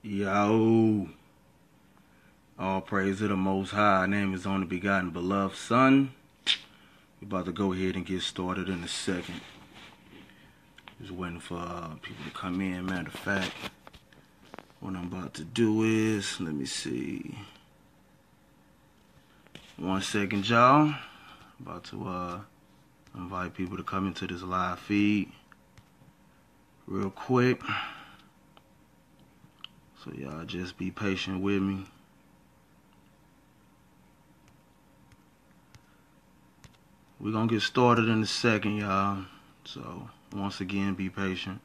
Yo, all praise to the Most High. Name is only begotten beloved Son. We're about to go ahead and get started in a second. Just waiting for people to come in. Matter of fact, what I'm about to do is, let me see. 1 second, y'all. About to invite people to come into this live feed real quick. So y'all just be patient with me. We're gonna get started in a second, y'all. So once again, be patient.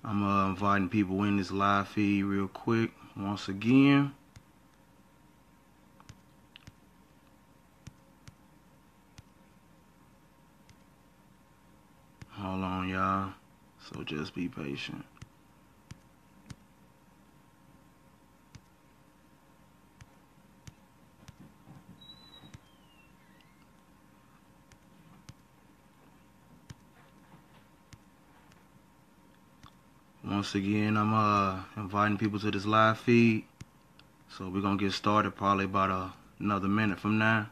I'm inviting people in this live feed real quick once again. Hold on, y'all. So just be patient. Once again, I'm inviting people to this live feed. So we're gonna get started probably about another minute from now.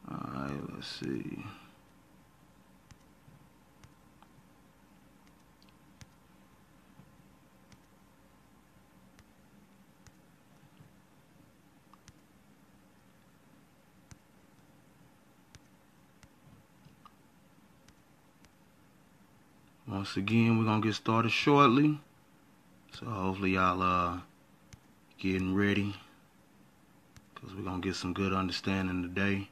Alright, let's see. Once again, we're gonna get started shortly. So hopefully y'all getting ready, because we're gonna get some good understanding today.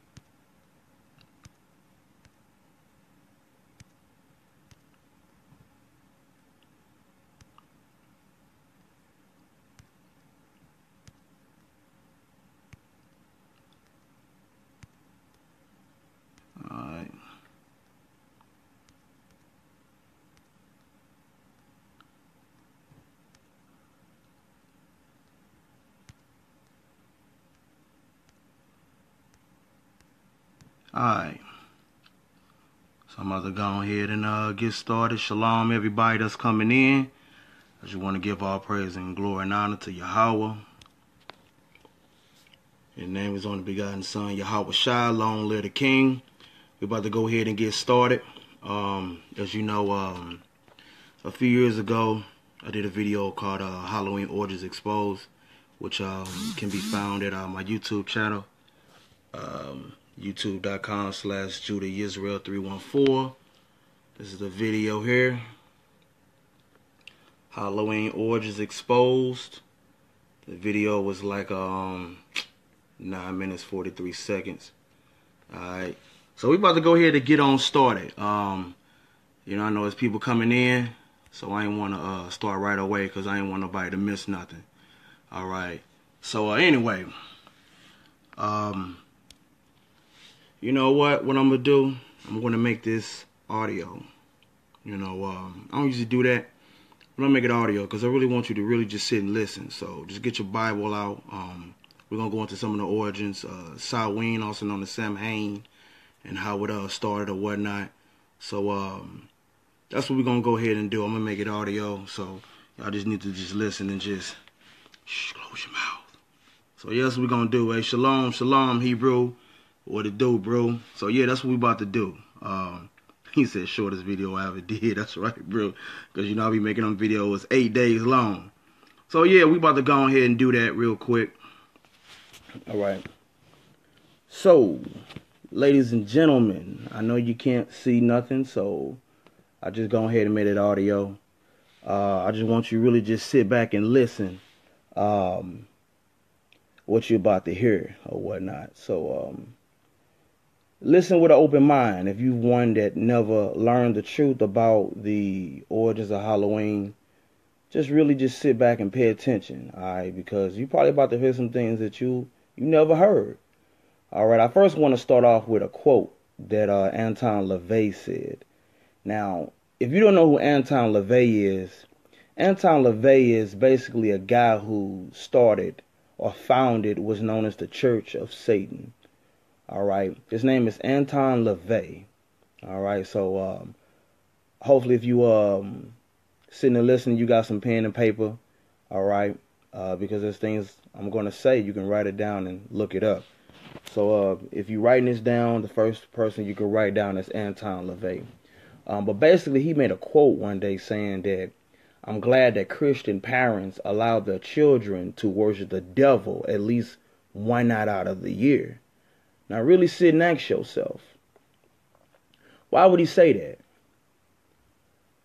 Alright. Alright. So I'm about to go ahead and get started. Shalom, everybody that's coming in. I just want to give all praise and glory and honor to Yahweh. His name is only begotten Son, Yahweh Shai, long live the King. We're about to go ahead and get started. As you know, a few years ago, I did a video called Halloween Orgies Exposed, which can be found at my YouTube channel, youtube.com/JudahYisrael314. This is the video here. Halloween Orgies Exposed. The video was like 9 minutes 43 seconds. Alright. So we about to go ahead and get on started. You know, I know there's people coming in, so I ain't want to start right away because I ain't want nobody to miss nothing. Alright. So anyway, you know what I'm going to do? I'm going to make this audio. You know, I don't usually do that. I'm going to make it audio because I really want you to really just sit and listen. So just get your Bible out. We're going to go into some of the origins. Samhain, also known as Samhain, and how it started or whatnot. So that's what we're going to go ahead and do. I'm going to make it audio. So y'all just need to just listen and just close your mouth. So yeah, that's what we're going to do. Hey, shalom, shalom, Hebrew. What it do, bro? So yeah, that's what we about to do. He said shortest video I ever did. That's right, bro. Because you know I be making them videos 8 days long. So yeah, we about to go ahead and do that real quick. All right. So, ladies and gentlemen, I know you can't see nothing, so I just go ahead and make it audio. I just want you to really just sit back and listen what you're about to hear or whatnot. So, listen with an open mind. If you're one that never learned the truth about the origins of Halloween, just really just sit back and pay attention, all right? Because you're probably about to hear some things that you never heard. All right, I first want to start off with a quote that Anton LaVey said. Now, if you don't know who Anton LaVey is, Anton LaVey is basically a guy who started or founded what's known as the Church of Satan. All right. His name is Anton LaVey. All right. So hopefully if you sitting and listening, you got some pen and paper. All right. Because there's things I'm going to say, you can write it down and look it up. So if you're writing this down, the first person you can write down is Anton LaVey. But basically, he made a quote one day saying that, "I'm glad that Christian parents allow their children to worship the devil at least one night out of the year." Now really sit and ask yourself, why would he say that?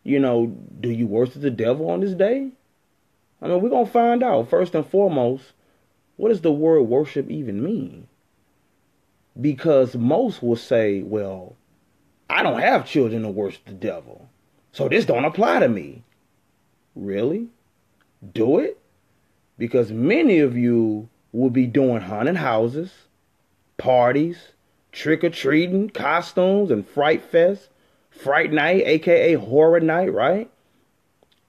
You know, do you worship the devil on this day? I mean, we're going to find out. First and foremost, what does the word worship even mean? Because most will say, well, I don't have children to worship the devil, so this don't apply to me. Really? Do it? Because many of you will be doing haunted houses, parties, trick-or-treating, costumes, and fright fest, fright night, aka horror night, right?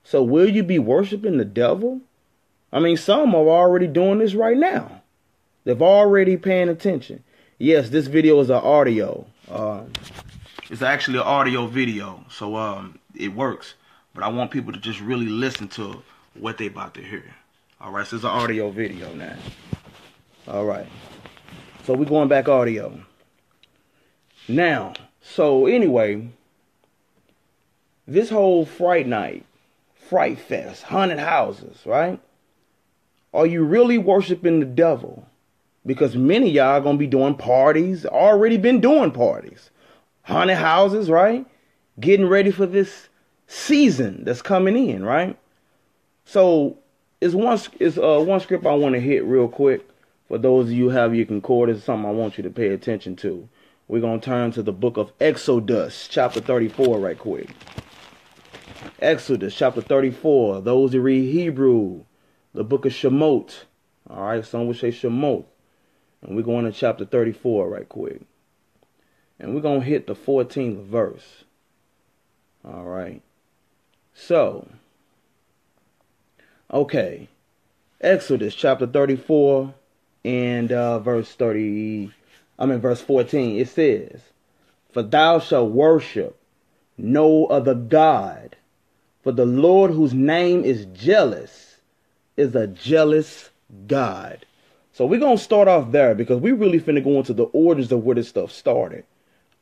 So will you be worshiping the devil? I mean, some are already doing this right now. They've already paying attention. Yes, this video is an audio. It's actually an audio video, so it works. But I want people to just really listen to what they about to hear. All right, so it's an audio video now. All right, so we're going back audio. Now, so anyway, this whole fright night, fright fest, haunted houses, right? Are you really worshiping the devil? Because many of y'all are going to be doing parties, already been doing parties. Haunted houses, right? Getting ready for this season that's coming in, right? So it's one script I want to hit real quick. For those of you who have your concordance, something I want you to pay attention to. We're going to turn to the book of Exodus, chapter 34 right quick. Exodus, chapter 34. Those who read Hebrew, the book of Shemot. All right, some would say Shemot. And we're going to chapter 34 right quick. And we're going to hit the 14th verse. All right. So, okay. Exodus chapter 34 and verse 14. It says, "For thou shalt worship no other God, for the Lord whose name is jealous is a jealous God." So we're going to start off there because we really finna go into the origins of where this stuff started.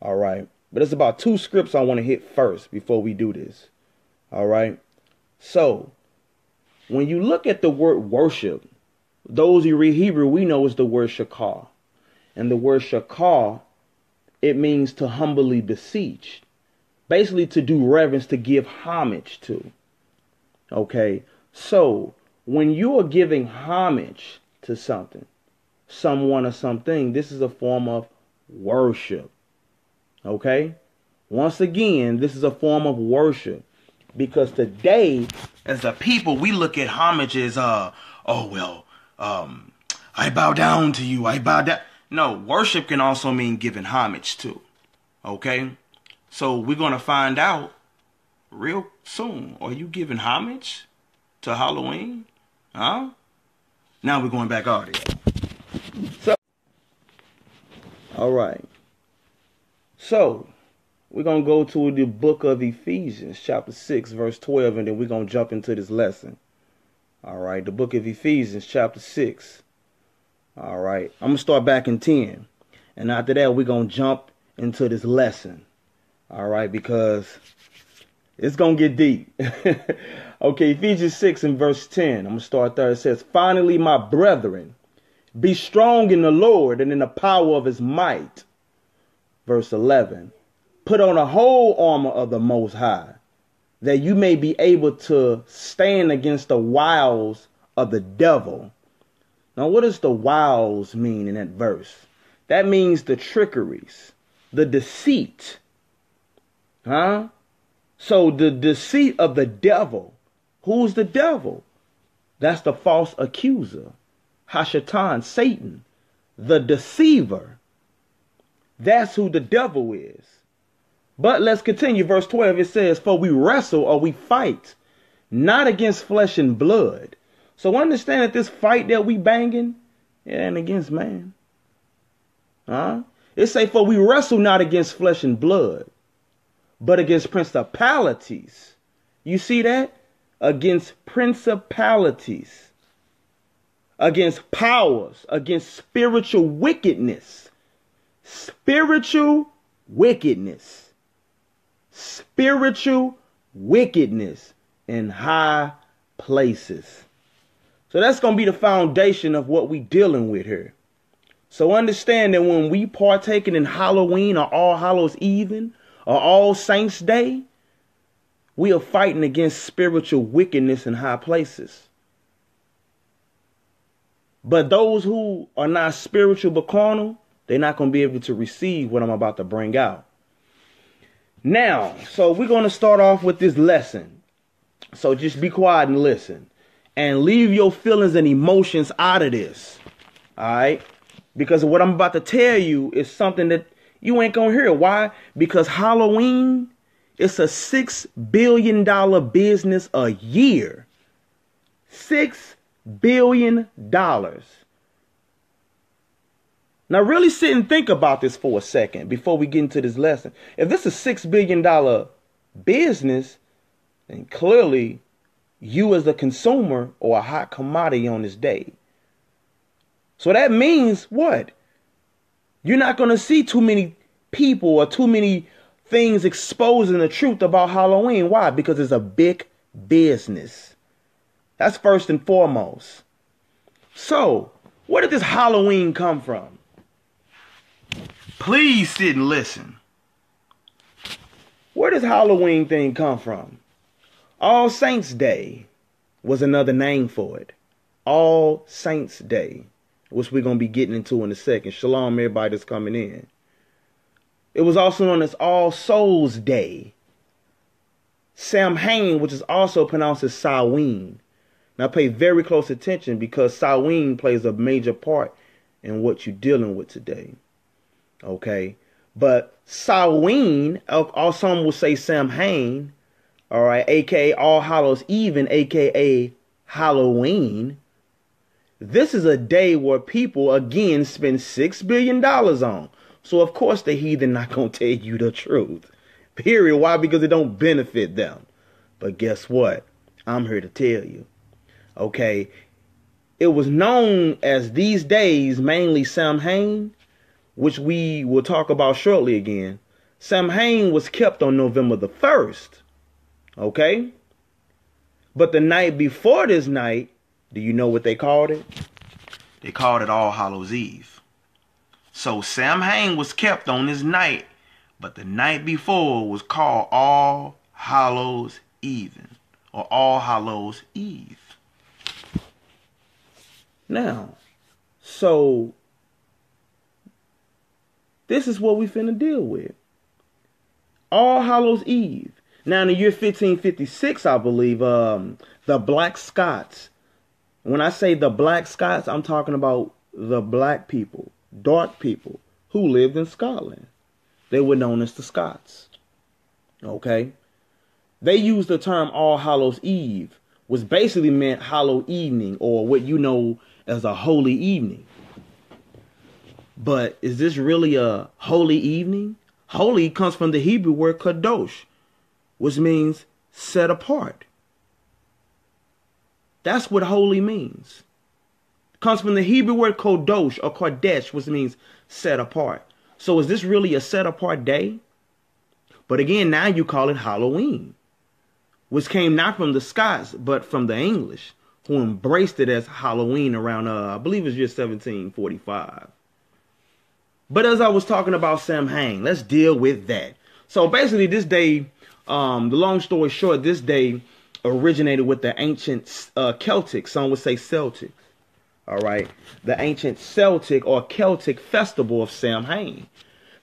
All right. But it's about two scripts I want to hit first before we do this. All right. So when you look at the word worship, those who read Hebrew, we know is the word shakar. And the word shakar, it means to humbly beseech. Basically to do reverence, to give homage to. Okay. So when you are giving homage to something, someone or something, this is a form of worship. Okay? Once again, this is a form of worship. Because today, as a people, we look at homage as, I bow down to you. I bow down. No, worship can also mean giving homage to. Okay? So we're going to find out real soon. Are you giving homage to Halloween? Huh? Now we're going back audio. So, all right. So, we're going to go to the book of Ephesians, chapter 6, verse 12, and then we're going to jump into this lesson. All right. The book of Ephesians, chapter 6. All right. I'm going to start back in 10. And after that, we're going to jump into this lesson. All right. Because it's going to get deep. Okay, Ephesians 6 and verse 10. I'm going to start there. It says, "Finally, my brethren, be strong in the Lord and in the power of his might." Verse 11. "Put on a whole armor of the Most High, that you may be able to stand against the wiles of the devil." Now, what does the wiles mean in that verse? That means the trickeries, the deceit. Huh? So the deceit of the devil. Who's the devil? That's the false accuser. Hashatan, Satan, the deceiver. That's who the devil is. But let's continue. Verse 12, it says, "For we wrestle," or we fight, not against flesh and blood. So understand that this fight that we banging, it ain't against man. It say, for we wrestle not against flesh and blood, but against principalities. You see that? Against principalities, against powers, against spiritual wickedness. Spiritual wickedness. Spiritual wickedness in high places. So that's going to be the foundation of what we dealing with here. So understand that when we partaking in Halloween or All Hallows Even or All Saints Day, we are fighting against spiritual wickedness in high places. But those who are not spiritual but carnal, they're not going to be able to receive what I'm about to bring out. Now, so we're going to start off with this lesson. So just be quiet and listen. And leave your feelings and emotions out of this. All right? Because what I'm about to tell you is something that you ain't going to hear. Why? Because Halloween, it's a $6 billion business a year. $6 billion. Now really sit and think about this for a second before we get into this lesson. If this is a $6 billion business, then clearly you as a consumer are a hot commodity on this day. So that means what? You're not going to see too many people or too many things exposing the truth about Halloween. Why? Because it's a big business. That's first and foremost. So, where did this Halloween come from? Please sit and listen. Where does Halloween thing come from? All Saints Day was another name for it. All Saints Day, which we're going to be getting into in a second. Shalom, everybody that's coming in. It was also known as All Souls Day. Samhain, which is also pronounced as Samhain. Now pay very close attention because Samhain plays a major part in what you're dealing with today. Okay? But Samhain, or some will say Samhain, all right, aka All Hallows Even, aka Halloween. This is a day where people, again, spend $6 billion on. So, of course, the heathen not going to tell you the truth. Period. Why? Because it don't benefit them. But guess what? I'm here to tell you. Okay. It was known as these days, mainly Samhain, which we will talk about shortly again. Samhain was kept on November the 1st. Okay. But the night before this night, do you know what they called it? They called it All Hallows Eve. So Samhain was kept on this night, but the night before was called All Hallows Even, or All Hallows Eve. Now, so this is what we finna deal with. All Hallows Eve. Now in the year 1556, I believe, the Black Scots. When I say the Black Scots, I'm talking about the black people, dark people who lived in Scotland. They were known as the Scots. Okay? They used the term All Hallows Eve, which basically meant Hallow Evening, or what you know as a holy evening. But is this really a holy evening? Holy comes from the Hebrew word kadosh, which means set apart. That's what holy means. It comes from the Hebrew word kodosh or kodesh, which means set apart. So is this really a set apart day? But again, now you call it Halloween, which came not from the Scots, but from the English, who embraced it as Halloween around, I believe it was year 1745. But as I was talking about Samhain, let's deal with that. So basically this day, the long story short, this day originated with the ancient Celtic, some would say Celtic. All right. The ancient Celtic or Celtic festival of Samhain.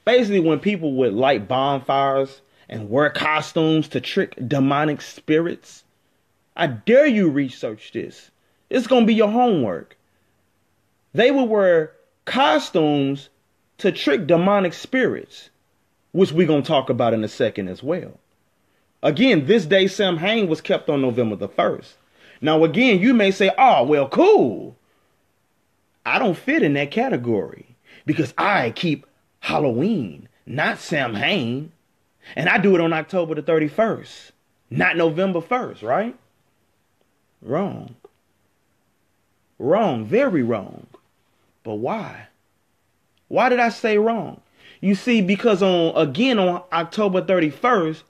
Basically when people would light bonfires and wear costumes to trick demonic spirits. I dare you research this. It's going to be your homework. They would wear costumes to trick demonic spirits, which we're going to talk about in a second as well. Again, this day Samhain was kept on November the 1st. Now, again, you may say, oh, well, cool. I don't fit in that category because I keep Halloween, not Samhain. And I do it on October the 31st, not November 1st, right? Wrong. Wrong, very wrong. But why? Why did I say wrong? You see, because on October 31st,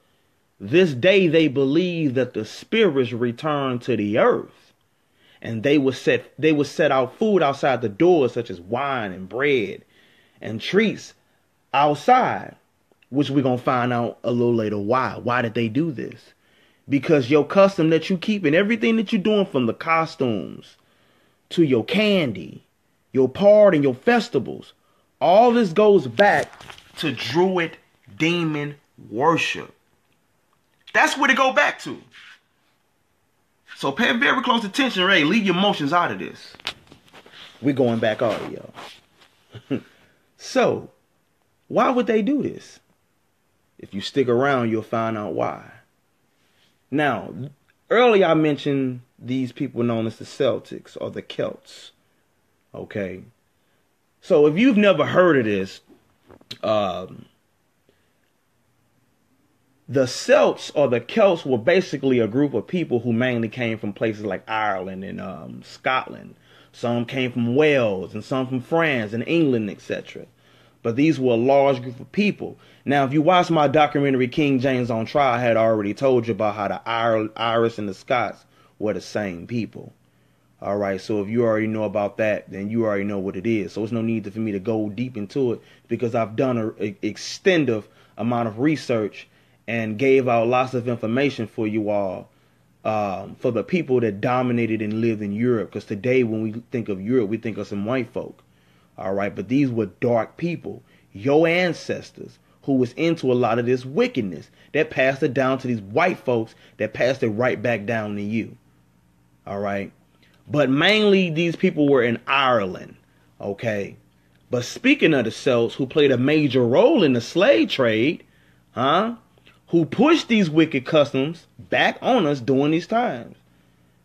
this day they believed that the spirits returned to the earth. And they would set out food outside the doors, such as wine and bread and treats outside, which we're going to find out a little later why. Why did they do this? Because your custom that you keep and everything that you're doing, from the costumes to your candy, your party and your festivals, all this goes back to Druid demon worship. That's what it go back to. So pay very close attention, Ray. Leave your emotions out of this. We're going back audio. So, why would they do this? If you stick around, you'll find out why. Now, earlier I mentioned these people known as the Celtics or the Celts. Okay. So if you've never heard of this, the Celts or the Celts were basically a group of people who mainly came from places like Ireland and Scotland. Some came from Wales and some from France and England, etc. But these were a large group of people. Now, if you watch my documentary, King James on Trial, I had already told you about how the Irish and the Scots were the same people. All right, so if you already know about that, then you already know what it is. So there's no need for me to go deep into it because I've done an extensive amount of research and gave out lots of information for you all, for the people that dominated and lived in Europe. Because today when we think of Europe, we think of some white folk. All right, but these were dark people, your ancestors, who was into a lot of this wickedness that passed it down to these white folks that passed it right back down to you. All right. But mainly these people were in Ireland. Okay. But speaking of the Celts, who played a major role in the slave trade, who pushed these wicked customs back on us during these times.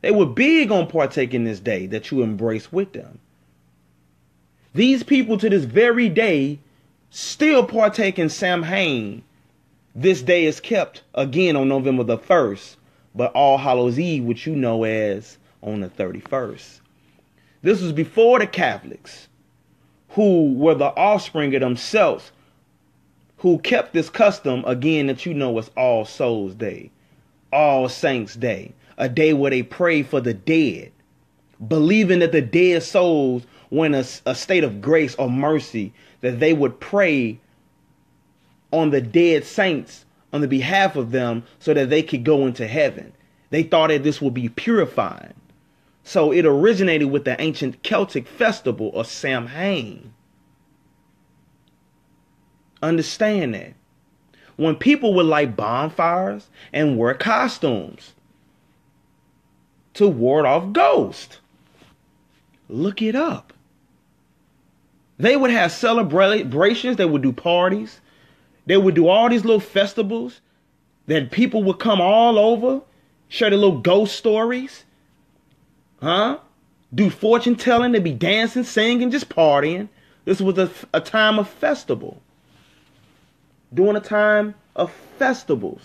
They were big on partaking this day that you embrace with them. These people to this very day still partake in Samhain. This day is kept again on November the 1st, but All Hallows Eve, which you know as on the 31st. This was before the Catholics, who were the offspring of themselves, who kept this custom again that you know as All Souls Day, All Saints Day, a day where they pray for the dead, believing that the dead souls were in a state of grace or mercy, that they would pray on the dead saints on the behalf of them so that they could go into heaven. They thought that this would be purifying. So it originated with the ancient Celtic festival of Samhain. Understand that. When people would light bonfires and wear costumes to ward off ghosts. Look it up. They would have celebrations. They would do parties. They would do all these little festivals that people would come all over, share their little ghost stories. Do fortune telling. They'd be dancing, singing, just partying. This was a time of festival. During a time of festivals.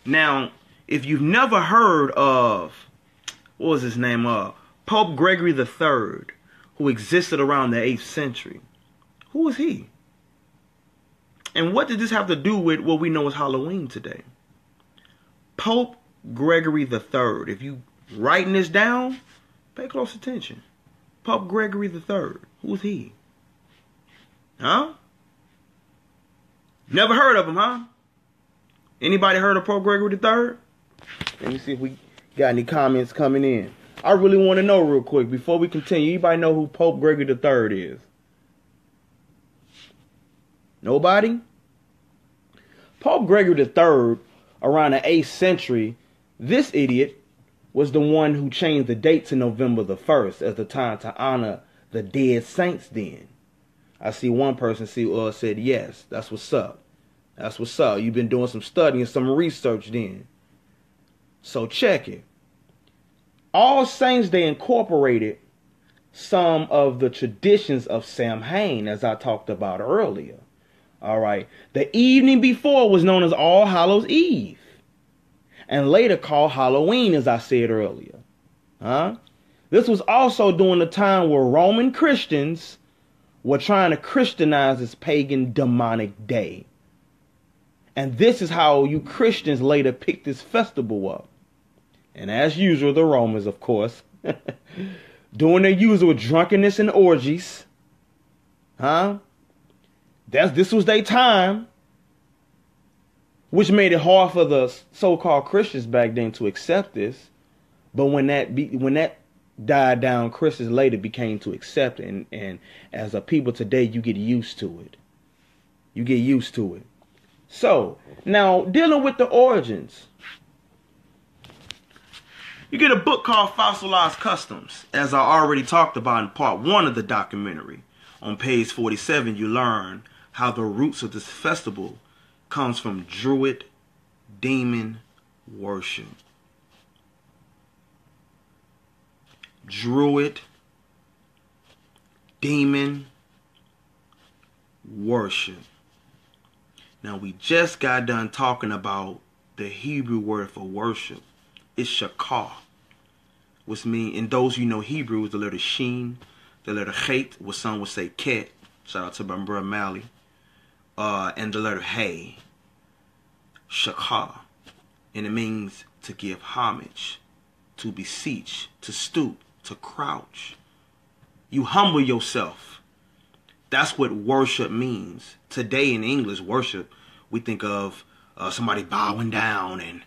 Now, if you've never heard of, what was his name? Pope Gregory III, who existed around the 8th century. Who was he? And what did this have to do with what we know as Halloween today? Pope Gregory III. If you writing this down, pay close attention. Pope Gregory III. Who was he? Never heard of him, huh? Anybody heard of Pope Gregory III? Let me see if we got any comments coming in. I really want to know real quick before we continue. Anybody know who Pope Gregory III is? Nobody? Pope Gregory III, around the 8th century, this idiot was the one who changed the date to November the 1st as the time to honor the dead saints then. I see one person said yes. That's what's up. That's what's up. You've been doing some studying, some research then. So check it. All Saints, they incorporated some of the traditions of Samhain, as I talked about earlier. All right. The evening before was known as All Hallows Eve, and later called Halloween, as I said earlier. This was also during the time where Roman Christians were trying to Christianize this pagan demonic day. And this is how you Christians later picked this festival up. And as usual, the Romans, of course, doing their usual drunkenness and orgies. This was their time, which made it hard for the so-called Christians back then to accept this. But when that died down, Christians later became to accept it. And as a people today, you get used to it. You get used to it. So, now, dealing with the origins. You get a book called Fossilized Customs, as I already talked about in part 1 of the documentary. On page 47, you learn how the roots of this festival comes from Druid demon worship. Druid demon worship. Now, we just got done talking about the Hebrew word for worship. It's shakah, which means, in those you know Hebrew, is the letter sheen, the letter chet, what some would say ket, shout out to my brother Mally, and the letter hey, shakah, and it means to give homage, to beseech, to stoop, to crouch. You humble yourself. That's what worship means. Today in English, worship, we think of somebody bowing down. And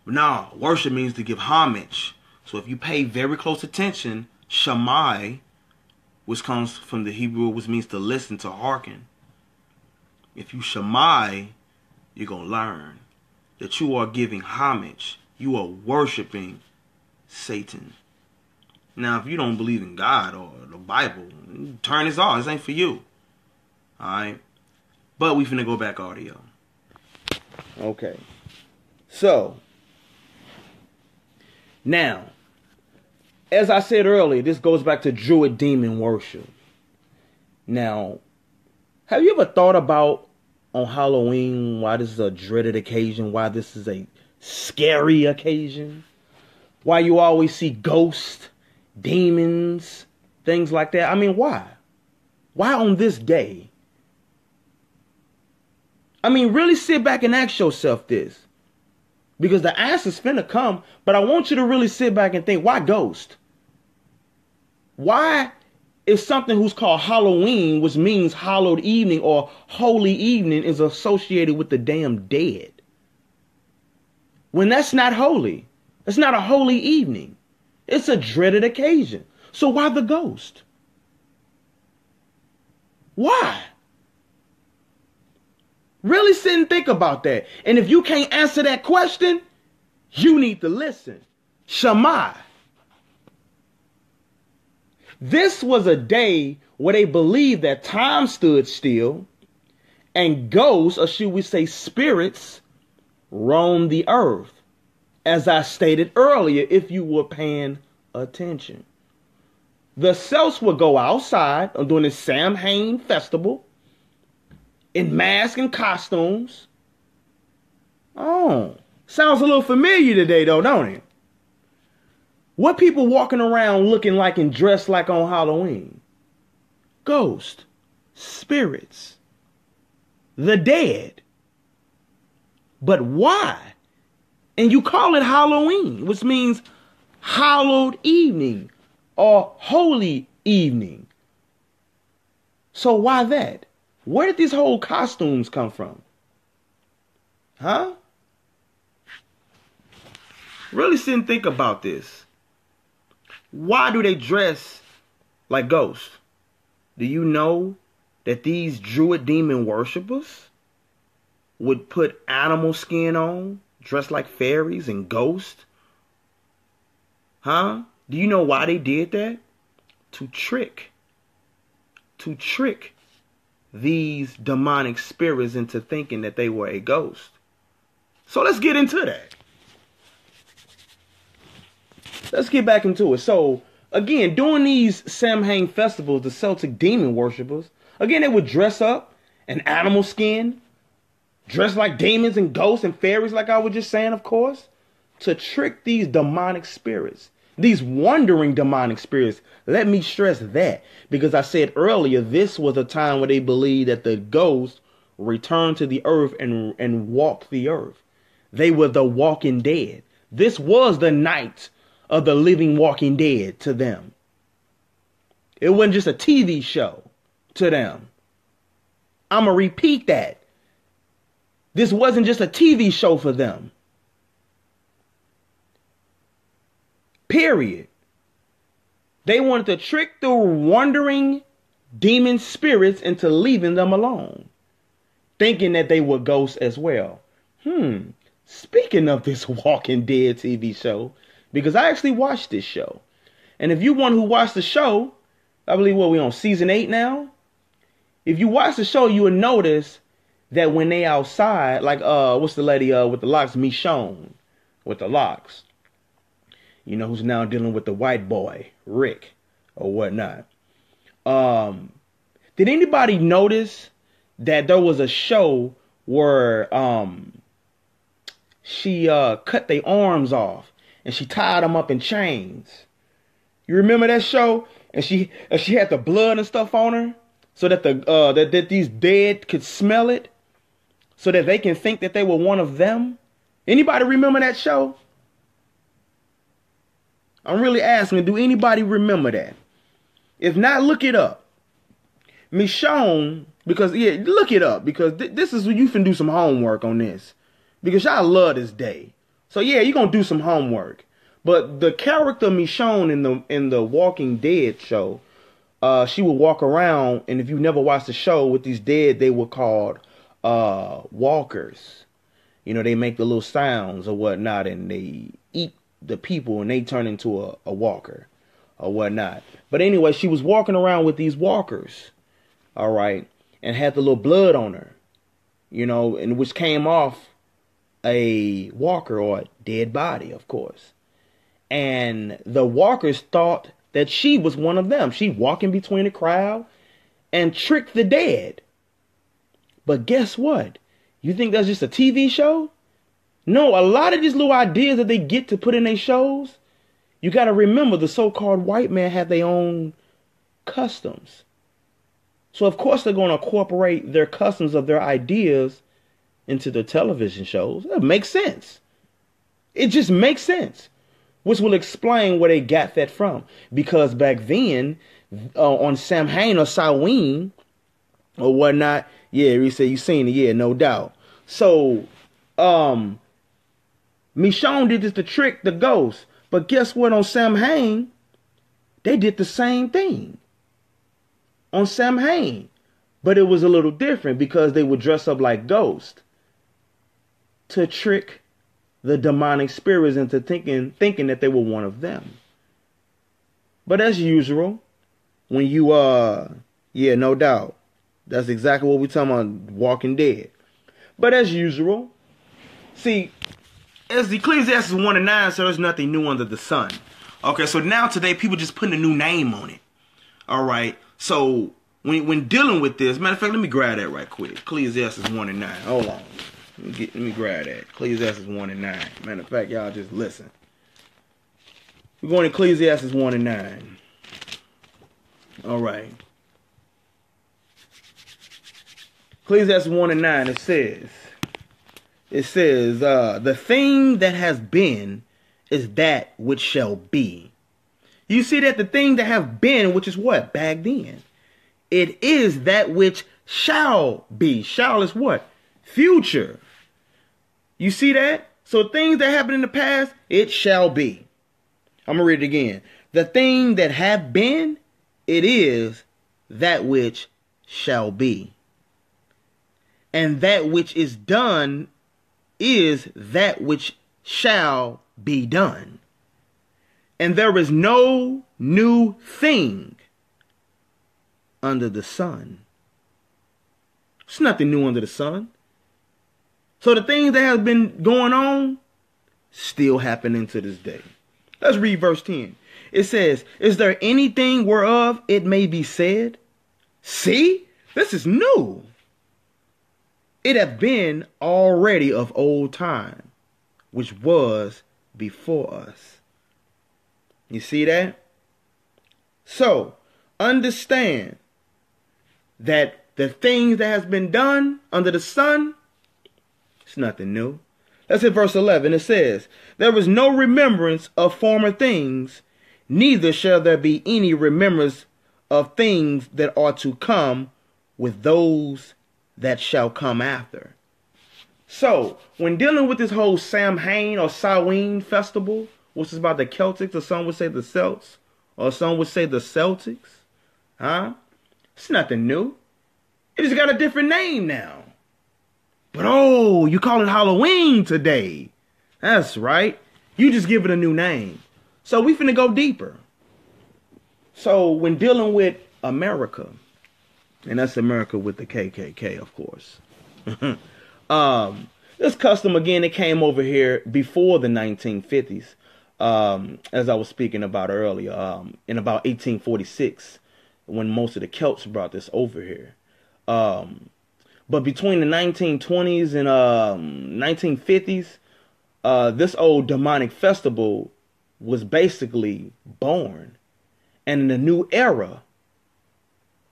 no, worship means to give homage. So if you pay very close attention, shamai, which comes from the Hebrew, which means to listen, to hearken. If you shamai, you're going to learn that you are giving homage. You are worshiping Satan. Now, if you don't believe in God or the Bible, turn this off. This ain't for you. Alright? But we finna go back audio. Okay. So, now, as I said earlier, this goes back to Druid demon worship. Now, have you ever thought about on Halloween why this is a dreaded occasion? Why this is a scary occasion? Why you always see ghosts, demons, things like that? I mean, why? Why on this day? I mean, really sit back and ask yourself this. Because the answer's finna come, but I want you to really sit back and think, why ghost? Why is something who's called Halloween, which means hallowed evening or holy evening, is associated with the damn dead? When that's not holy. It's not a holy evening. It's a dreaded occasion. So why the ghost? Why? Really sit and think about that. And if you can't answer that question, you need to listen. Shammai. This was a day where they believed that time stood still and ghosts, or should we say spirits, roamed the earth. As I stated earlier, if you were paying attention. The Celts would go outside during the Samhain festival in masks and costumes. Oh, sounds a little familiar today though, don't it? What people walking around looking like and dressed like on Halloween? Ghosts, spirits, the dead. But why? And you call it Halloween, which means hallowed evening or holy evening. So why that? Where did these whole costumes come from? Huh? Really sit and think about this. Why do they dress like ghosts? Do you know that these Druid demon worshippers would put animal skin on, dressed like fairies and ghosts? Huh? Do you know why they did that? To trick these demonic spirits into thinking that they were a ghost. So let's get into that. Let's get back into it. So again, during these Samhain festivals, the Celtic demon worshippers, again, they would dress up in animal skin, dress like demons and ghosts and fairies, like I was just saying, of course, to trick these demonic spirits, these wandering demonic spirits. Let me stress that, because I said earlier, this was a time where they believed that the ghosts returned to the earth and walked the earth. They were the walking dead. This was the night of the living walking dead to them. It wasn't just a TV show to them. I'm going to repeat that. This wasn't just a TV show for them. Period. They wanted to trick the wandering demon spirits into leaving them alone, thinking that they were ghosts as well. Speaking of this Walking Dead TV show, because I actually watched this show. And if you one who watched the show, I believe we on season 8 now. If you watch the show, you will notice that when they outside, like what's the lady with the locks, Michonne, with the locks, you know, who's now dealing with the white boy, Rick, or whatnot. Did anybody notice that there was a show where she cut their arms off and she tied them up in chains? You remember that show? And she had the blood and stuff on her, so that that these dead could smell it, so that they can think that they were one of them. Anybody remember that show? I'm really asking, do anybody remember that? If not, look it up. Michonne, because, yeah, look it up, because this is where you can do some homework on this. Because y'all love this day. So, yeah, you're going to do some homework. But the character Michonne in the Walking Dead show, she would walk around, and if you never watched the show, with these dead, they were called walkers. You know, they make the little sounds or whatnot, and they eat the people, and they turn into a walker or whatnot. But anyway, she was walking around with these walkers, all right, and had the little blood on her, you know, and which came off a walker or a dead body, of course. And the walkers thought that she was one of them. She walking between the crowd and tricked the dead. But guess what? You think that's just a TV show? No, a lot of these little ideas that they get to put in their shows, you got to remember the so-called white man had their own customs. So, of course, they're going to incorporate their customs of their ideas into the television shows. It makes sense. It just makes sense. Which will explain where they got that from. Because back then, on Samhain or Samhain or whatnot, yeah, you say you seen it, yeah, no doubt. So, Michonne did this to trick the ghosts. But guess what? On Samhain, they did the same thing. On Samhain. But it was a little different because they would dress up like ghosts to trick the demonic spirits into thinking that they were one of them. But as usual, when you, yeah, no doubt. That's exactly what we're talking about, Walking Dead. But as usual, see, as Ecclesiastes 1:9, so there's nothing new under the sun. Okay, so now today, people just putting a new name on it. All right, so when dealing with this, matter of fact, let me grab that right quick. Ecclesiastes 1:9. Hold on. Let me grab that. Ecclesiastes 1:9. Matter of fact, y'all just listen. We're going to Ecclesiastes 1:9. All right. Ecclesiastes 1:9, it says, the thing that has been is that which shall be. You see that the thing that have been, which is what? Back then. It is that which shall be. Shall is what? Future. You see that? So things that happened in the past, it shall be. I'm going to read it again. The thing that have been, it is that which shall be. And that which is done is that which shall be done. And there is no new thing under the sun. It's nothing new under the sun. So the things that have been going on still happening to this day. Let's read verse 10. It says, is there anything whereof it may be said, see, this is new? It hath been already of old time, which was before us. You see that? So, understand that the things that has been done under the sun, it's nothing new. That's in verse 11. It says, there is no remembrance of former things, neither shall there be any remembrance of things that are to come with those that shall come after. So, when dealing with this whole Samhain or Samhain festival, which is about the Celtics, or some would say the Celts, or some would say the Celtics, it's nothing new. It just got a different name now. But oh, you call it Halloween today. That's right. You just give it a new name. So we finna go deeper. So when dealing with America, and that's America with the KKK, of course. This custom, again, it came over here before the 1950s, as I was speaking about earlier, in about 1846, when most of the Celts brought this over here. But between the 1920s and 1950s, this old demonic festival was basically born. And in a new era,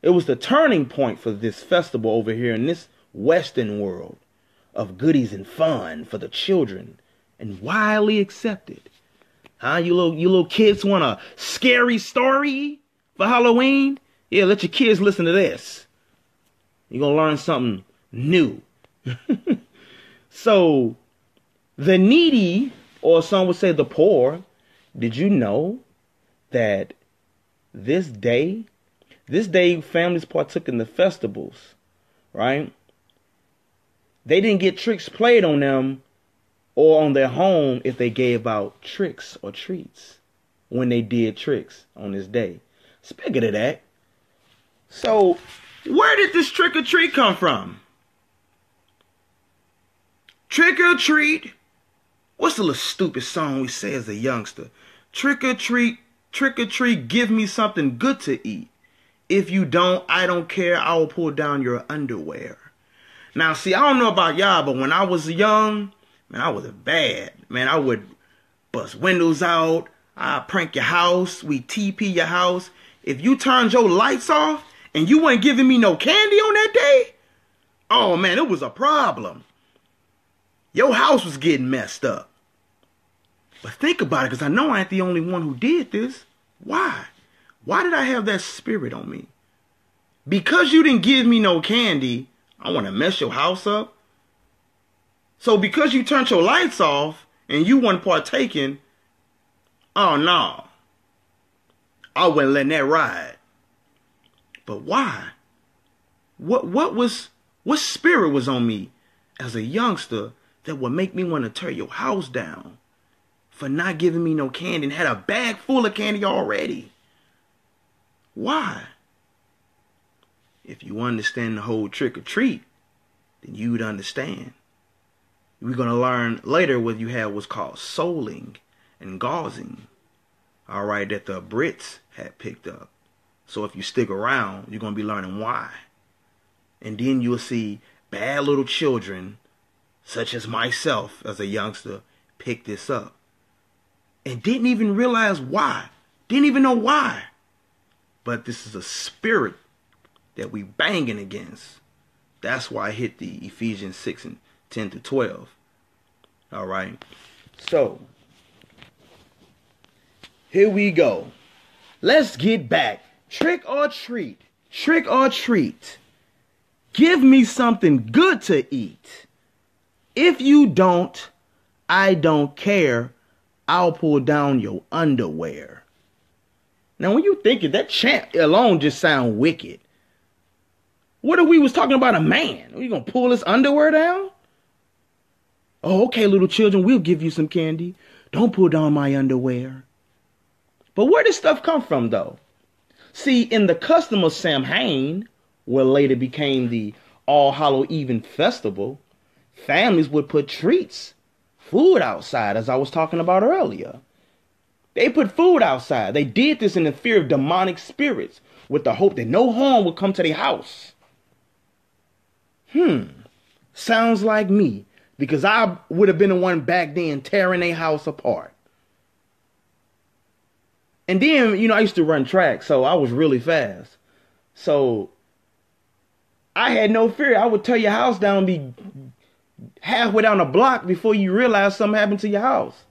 it was the turning point for this festival over here in this Western world of goodies and fun for the children and widely accepted. You little kids want a scary story for Halloween? Yeah, let your kids listen to this. You're going to learn something new. So, the needy, or some would say the poor, did you know that this day families partook in the festivals, right? They didn't get tricks played on them or on their home if they gave out tricks or treats when they did tricks on this day. Speaking of that, so where did this trick or treat come from? Trick or treat? What's the little stupid song we say as a youngster? Trick or treat, give me something good to eat. If you don't, I don't care, I will pull down your underwear. Now, see, I don't know about y'all, but when I was young, man, I was bad. Man, I would bust windows out, I'd prank your house, we TP your house. If you turned your lights off and you weren't giving me no candy on that day, oh man, it was a problem. Your house was getting messed up. But think about it, because I know I ain't the only one who did this. Why? Why did I have that spirit on me? Because you didn't give me no candy, I want to mess your house up. So because you turned your lights off and you weren't partaking, oh no, I wouldn't let that ride. But why? What spirit was on me as a youngster that would make me want to tear your house down for not giving me no candy and had a bag full of candy already? Why? If you understand the whole trick or treat, then you would understand. We're going to learn later what you have what's called souling and gauzing. All right, that the Brits had picked up. So if you stick around, you're going to be learning why. And then you'll see bad little children, such as myself as a youngster, pick this up. And didn't even realize why. Didn't even know why. But this is a spirit that we banging against. That's why I hit the Ephesians 6 and 10 to 12. All right. So, here we go. Let's get back. Trick or treat. Trick or treat. Give me something good to eat. If you don't, I don't care. I'll pull down your underwear. Now, when you think of that chant alone just sound wicked. What if we was talking about a man? Are you going to pull his underwear down? Oh, okay, little children, we'll give you some candy. Don't pull down my underwear. But where did stuff come from, though? See, in the custom of Samhain, what later became the All Hallow Eve festival, families would put treats, food outside, as I was talking about earlier. They put food outside. They did this in the fear of demonic spirits with the hope that no harm would come to their house. Sounds like me, because I would have been the one back then tearing their house apart. And then, I used to run track, so I was really fast. So I had no fear. I would tear your house down and be halfway down the block before you realize something happened to your house.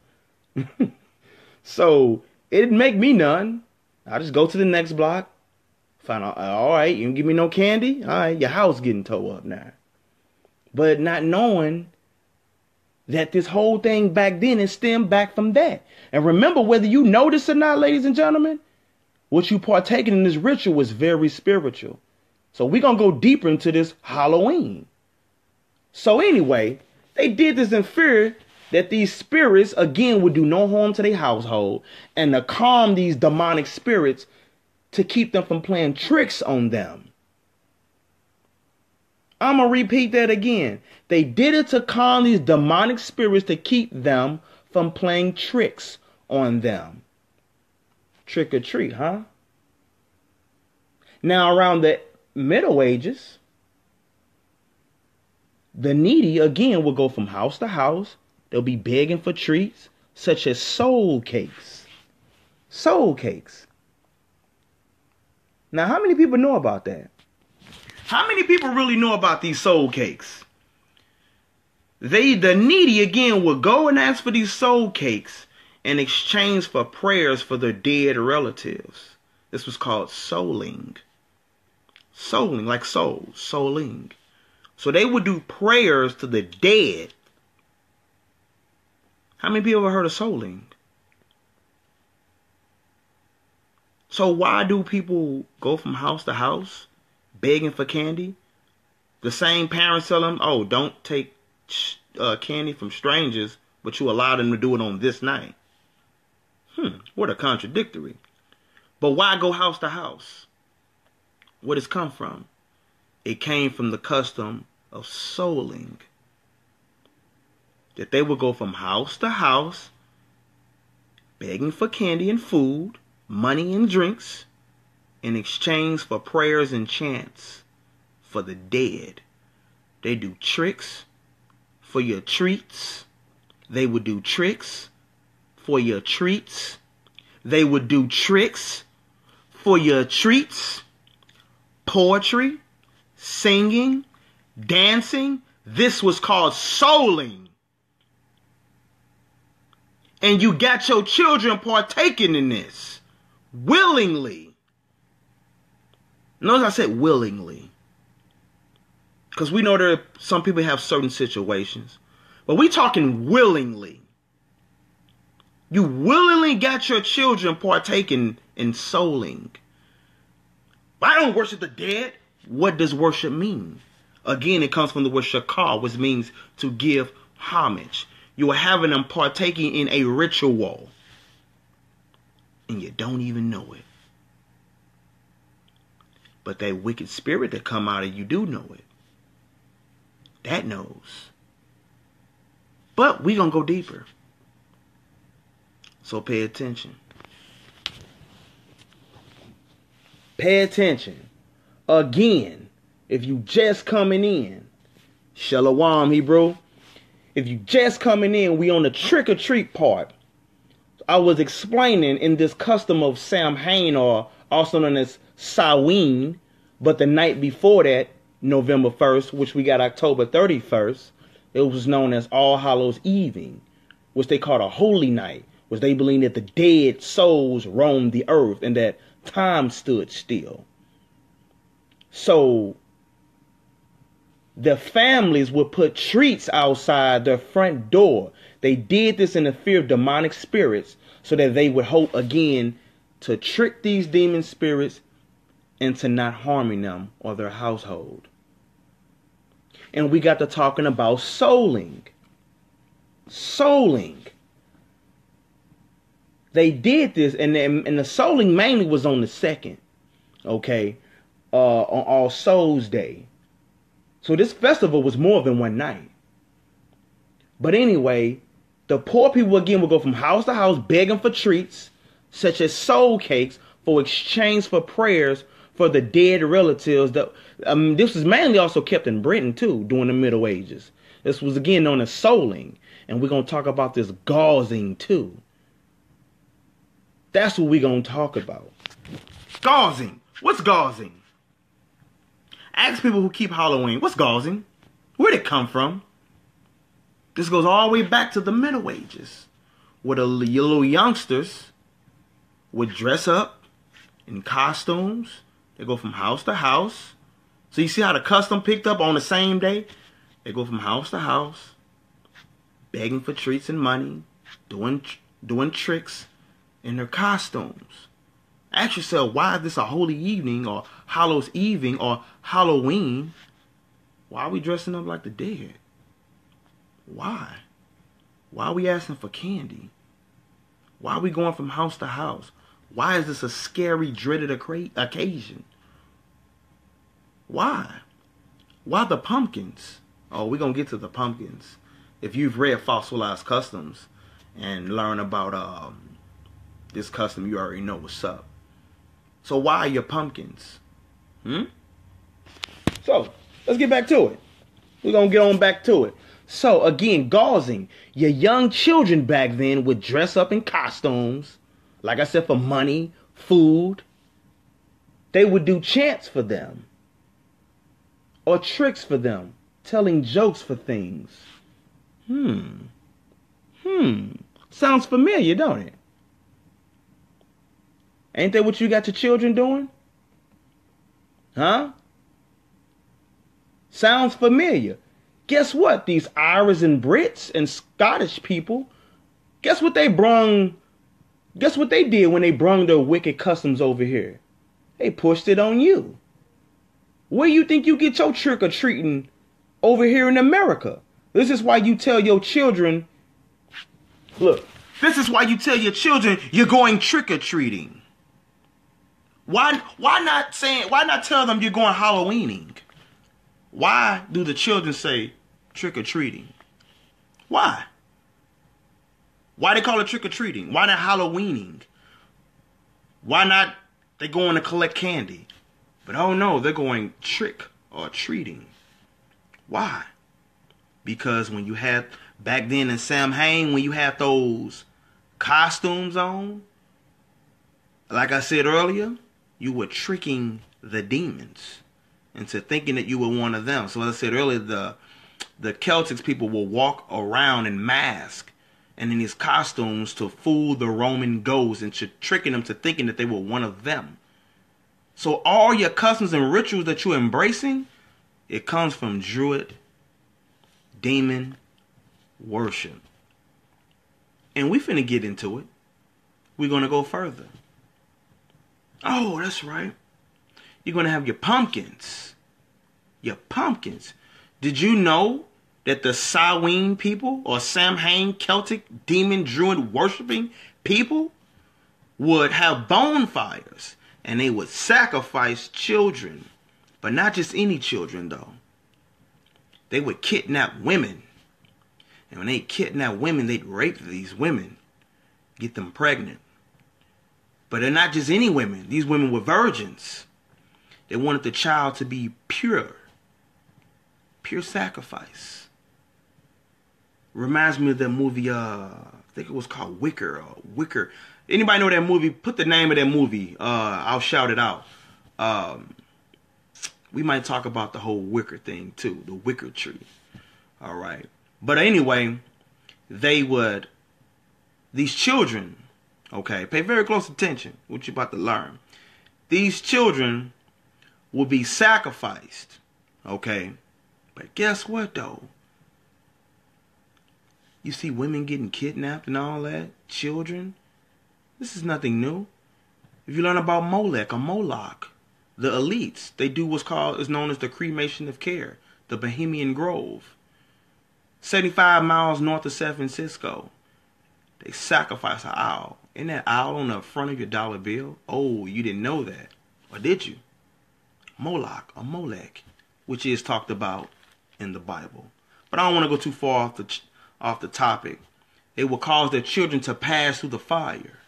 So it didn't make me none. I just go to the next block. Find out, all right, you don't give me no candy? All right, your house getting tore up now. But not knowing that this whole thing back then is stemmed back from that. And remember, whether you know this or not, ladies and gentlemen, what you partaking in this ritual was very spiritual. So we're going to go deeper into this Halloween. So anyway, they did this in fear that these spirits, again, would do no harm to their household, and to calm these demonic spirits to keep them from playing tricks on them. I'm going to repeat that again. They did it to calm these demonic spirits to keep them from playing tricks on them. Trick or treat, huh? Now, around the Middle Ages, the needy, again, will go from house to house. They'll be begging for treats, such as soul cakes. Soul cakes. Now, how many people know about that? How many people really know about these soul cakes? The needy, again, will go and ask for these soul cakes in exchange for prayers for their dead relatives. This was called souling. Souling, like soul, souling. So they would do prayers to the dead. How many people ever heard of souling? So why do people go from house to house begging for candy? The same parents tell them, oh, don't take candy from strangers, but you allow them to do it on this night. What a contradictory. But why go house to house? Where does it come from? It came from the custom of souling. That they would go from house to house, begging for candy and food, money and drinks, in exchange for prayers and chants for the dead. They do tricks for your treats. They would do tricks for your treats. They would do tricks for your treats. Poetry, singing, dancing. This was called souling. And you got your children partaking in this willingly. Notice I said willingly. Because we know that some people have certain situations. But we talking willingly. You willingly got your children partaking in souling. I don't worship the dead. What does worship mean? Again, it comes from the word shakar, which means to give homage. You are having them partaking in a ritual. And you don't even know it. But that wicked spirit that come out of you do know it. That knows. But we're going to go deeper. So pay attention. Pay attention. Again, if you just coming in, Shalom, Hebrew. If you just coming in, we on the trick or treat part. I was explaining in this custom of Samhain, or also known as Samhain, but the night before that, November 1st, which we got October 31st, it was known as All Hallows Eve, which they called a holy night, which they believed that the dead souls roamed the earth and that time stood still. So the families would put treats outside their front door. They did this in the fear of demonic spirits so that they would hope again to trick these demon spirits into not harming them or their household. And we got to talking about souling. Souling. They did this, and the souling mainly was on the 2nd, okay, on All Souls Day. So this festival was more than one night. But anyway, the poor people again would go from house to house begging for treats, such as soul cakes, for exchange for prayers for the dead relatives. This was mainly also kept in Britain too during the Middle Ages. This was again known as souling. And we're going to talk about this gauzing too. That's what we're going to talk about. Gauzing. What's gauzing? Ask people who keep Halloween. What's gauzing? Where'd it come from? This goes all the way back to the Middle Ages, where the little youngsters would dress up in costumes. They go from house to house. So you see how the custom picked up on the same day? They go from house to house, begging for treats and money, doing tricks in their costumes. Ask yourself, why is this a holy evening or Hallows Evening or Halloween? Why are we dressing up like the dead? Why? Why are we asking for candy? Why are we going from house to house? Why is this a scary, dreaded occasion? Why? Why the pumpkins? Oh, we're going to get to the pumpkins. If you've read Fossilized Customs and learn about this custom, you already know what's up. So why are your pumpkins? So, let's get back to it. We're going to get on back to it. So, again, gauzing. Your young children back then would dress up in costumes, like I said, for money, food. They would do chants for them, or tricks for them, telling jokes for things. Sounds familiar, don't it? Ain't that what you got your children doing? Huh? Sounds familiar. Guess what? These Irish and Brits and Scottish people, guess what they brung? Guess what they did when they brung their wicked customs over here? They pushed it on you. Where you think you get your trick-or-treating over here in America? This is why you tell your children, look, this is why you tell your children you're going trick-or-treating. Why not tell them you're going Halloweening? Why do the children say trick-or-treating? Why? Why they call it trick-or-treating? Why not Halloweening? Why not they going to collect candy? But oh no, they're going trick-or-treating. Why? Because when you had, back then in Samhain, when you had those costumes on, like I said earlier, you were tricking the demons into thinking that you were one of them. So as I said earlier, the Celtics people will walk around in masks and in these costumes to fool the Roman ghosts into tricking them to thinking that they were one of them. So all your customs and rituals that you're embracing, it comes from Druid demon worship. And we finna get into it. We're gonna go further. Oh, that's right. You're going to have your pumpkins. Your pumpkins. Did you know that the Samhain people or Samhain Celtic demon druid worshipping people would have bonfires and they would sacrifice children? But not just any children though. They would kidnap women. And when they kidnap women, they'd rape these women, get them pregnant. But they're not just any women. These women were virgins. They wanted the child to be pure. Pure sacrifice. Reminds me of that movie, I think it was called Wicker. Anybody know that movie? Put the name of that movie. I'll shout it out. We might talk about the whole Wicker thing too. The Wicker tree. All right. But anyway, these children, okay, pay very close attention what you're about to learn. These children will be sacrificed, okay? But guess what, though? You see women getting kidnapped and all that, children. This is nothing new. If you learn about Molech or Moloch, the elites, they do is known as the cremation of care, the Bohemian Grove. 75 miles north of San Francisco. They sacrifice an owl. Isn't that owl on the front of your dollar bill? Oh, you didn't know that. Or did you? Moloch or Molech, which is talked about in the Bible. But I don't want to go too far off the topic. They will cause their children to pass through the fire.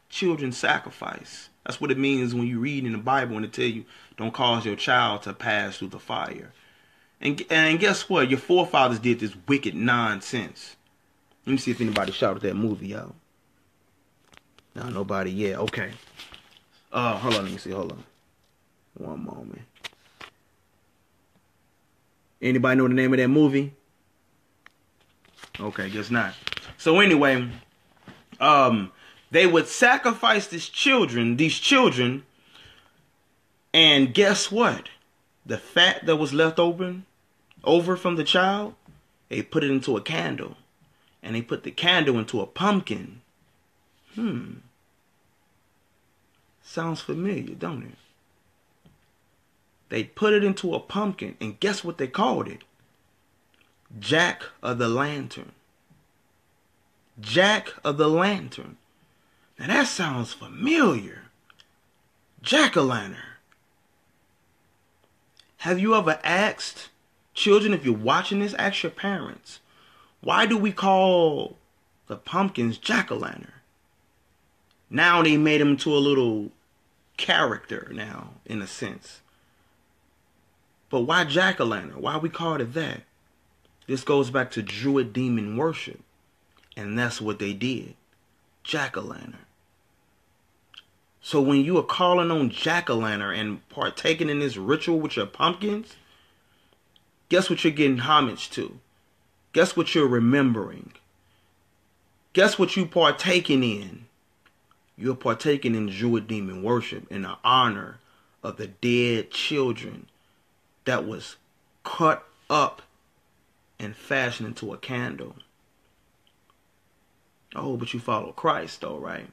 Children sacrifice. That's what it means when you read in the Bible when it tell you don't cause your child to pass through the fire. And guess what? Your forefathers did this wicked nonsense. Let me see if anybody shouted that movie out. No, nobody yet. Okay. Hold on. Let me see. Hold on. One moment. Anybody know the name of that movie? Okay, guess not. So anyway, they would sacrifice these children, and guess what? The fat that was left over from the child, they put it into a candle, and they put the candle into a pumpkin. Sounds familiar, don't it? They put it into a pumpkin, and guess what they called it? Jack of the Lantern. Jack of the Lantern. Now that sounds familiar. Jack-o'-lantern. Have you ever asked children, if you're watching this, ask your parents, why do we call the pumpkins jack-o'-lantern? Now they made him into a little character now, in a sense. But why jack-o'-lantern? Why we called it that? This goes back to Druid demon worship. And that's what they did. Jack-o'-lantern. So when you are calling on jack-o'-lantern and partaking in this ritual with your pumpkins, guess what you're getting homage to? Guess what you're remembering? Guess what you're partaking in? You're partaking in Druid demon worship in the honor of the dead children that was cut up and fashioned into a candle. Oh, but you follow Christ though, right?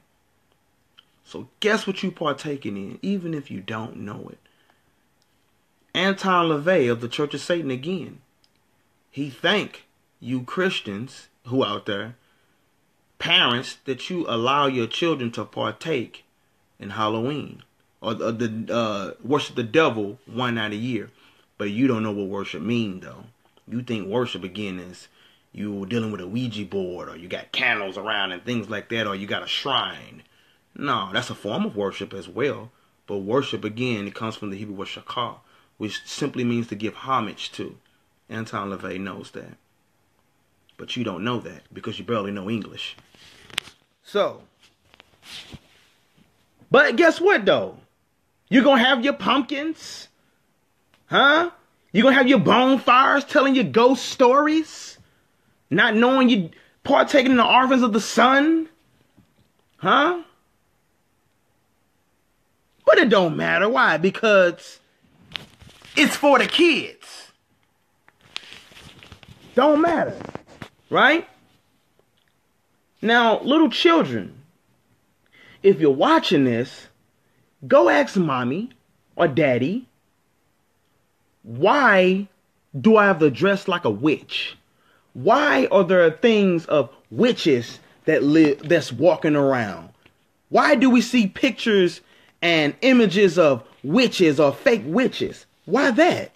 So guess what you partaking in, even if you don't know it. Anton LaVey of the Church of Satan again. He thank you Christians who out there, parents, that you allow your children to partake in Halloween. Or worship the devil one night a year. But you don't know what worship means though. You think worship again is you dealing with a Ouija board, or you got candles around and things like that, or you got a shrine. No, that's a form of worship as well. But worship, again, it comes from the Hebrew word shakah, which simply means to give homage to. Anton LaVey knows that. But you don't know that because you barely know English. So, but guess what though? You're going to have your pumpkins? Huh? You're going to have your bonfires telling your ghost stories? Not knowing you partaking in the orphans of the sun? Huh? But it don't matter. Why? Because it's for the kids. Don't matter. Right? Now, little children, if you're watching this, go ask mommy or daddy, why do I have to dress like a witch? Why are there things of witches that's walking around? Why do we see pictures and images of witches or fake witches? Why that?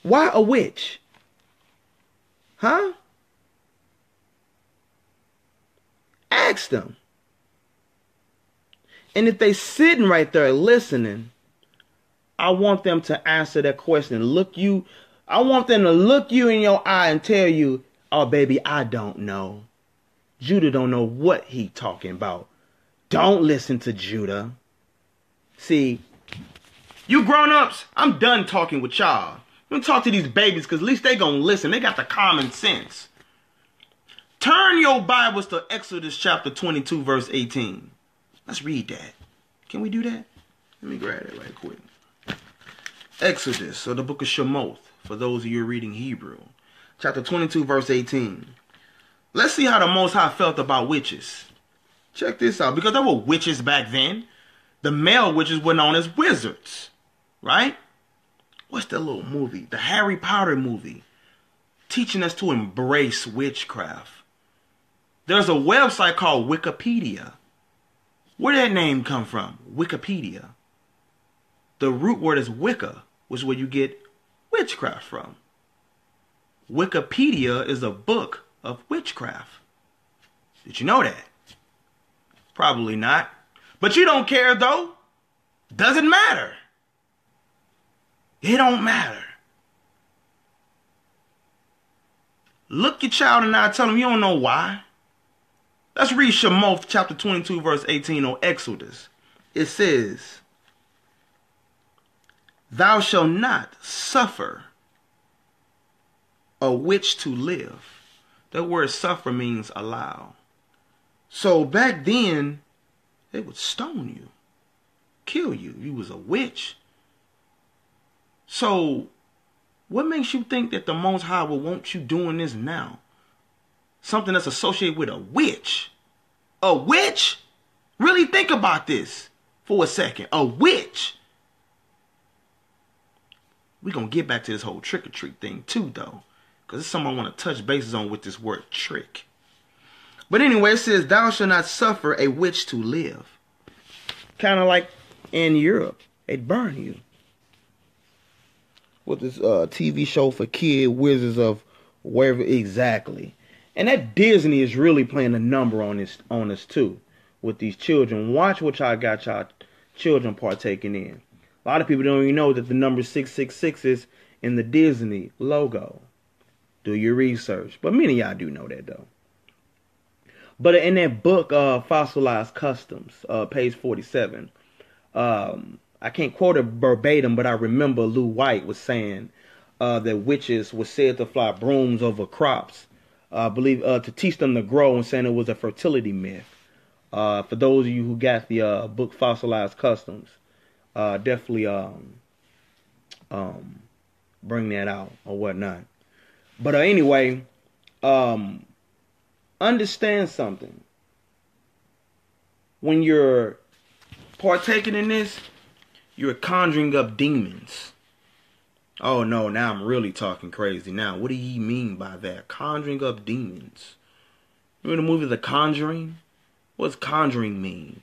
Why a witch? Huh? Ask them. And if they sitting right there listening, I want them to answer that question. I want them to look you in your eye and tell you, oh, baby, I don't know. Judah don't know what he talking about. Don't listen to Judah. See, you grown-ups, I'm done talking with y'all. I'm going to talk to these babies because at least they going to listen. They got the common sense. Turn your Bibles to Exodus chapter 22, verse 18. Let's read that. Can we do that? Let me grab it right quick. Exodus, or the book of Shemoth, for those of you reading Hebrew. Chapter 22, verse 18. Let's see how the Most High felt about witches. Check this out. Because there were witches back then. The male witches were known as wizards. Right? What's that little movie? The Harry Potter movie. Teaching us to embrace witchcraft. There's a website called Wikipedia. Where did that name come from? Wikipedia. The root word is Wicca, which is where you get witchcraft from? Wikipedia is a book of witchcraft. Did you know that? Probably not. But you don't care though. Doesn't matter. It don't matter. Look your child and I, tell him you don't know why. Let's read Shemoth chapter 22 verse 18 on Exodus. It says, thou shalt not suffer a witch to live. That word suffer means allow. So back then, they would stone you, kill you. You was a witch. So what makes you think that the Most High will want you doing this now? Something that's associated with a witch. A witch? Really think about this for a second. A witch. We're going to get back to this whole trick-or-treat thing too, though. Because it's something I want to touch bases on with this word trick. But anyway, it says, thou shalt not suffer a witch to live. Kind of like in Europe. They'd burn you. With this TV show for kids, Wizards of wherever exactly. And that Disney is really playing a number on this too. With these children. Watch what y'all got y'all children partaking in. A lot of people don't even know that the number 666 is in the Disney logo. Do your research. But many of y'all do know that though. But in that book, Fossilized Customs, page 47, I can't quote it verbatim, but I remember Lou White was saying that witches were said to fly brooms over crops, I believe, to teach them to grow, and saying it was a fertility myth. For those of you who got the book Fossilized Customs, definitely bring that out or whatnot. But anyway, understand something. When you're partaking in this, you're conjuring up demons. Oh no, now I'm really talking crazy. Now, what do you mean by that? Conjuring up demons. Remember the movie The Conjuring? What's conjuring mean?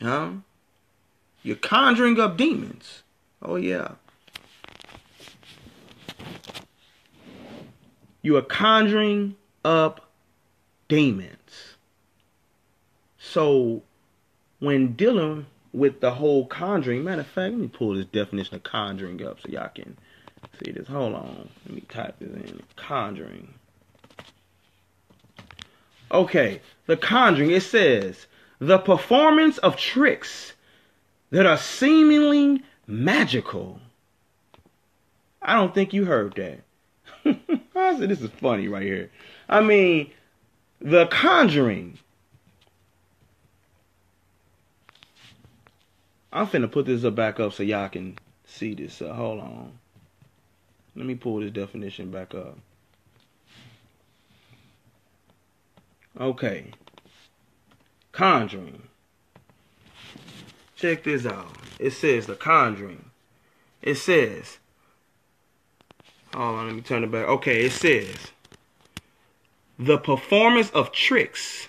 Huh? You're conjuring up demons. Oh yeah. You are conjuring up demons. So, when dealing with the whole conjuring, matter of fact, let me pull this definition of conjuring up so y'all can see this. Hold on. Let me type this in. Conjuring. Okay. The conjuring, it says, the performance of tricks that are seemingly magical. I don't think you heard that. I said, this is funny right here. I mean, the conjuring. I'm finna put this back up so y'all can see this. Hold on. Let me pull this definition back up. Okay. Conjuring. Check this out. It says the conjuring. It says, hold on, let me turn it back. Okay, it says, the performance of tricks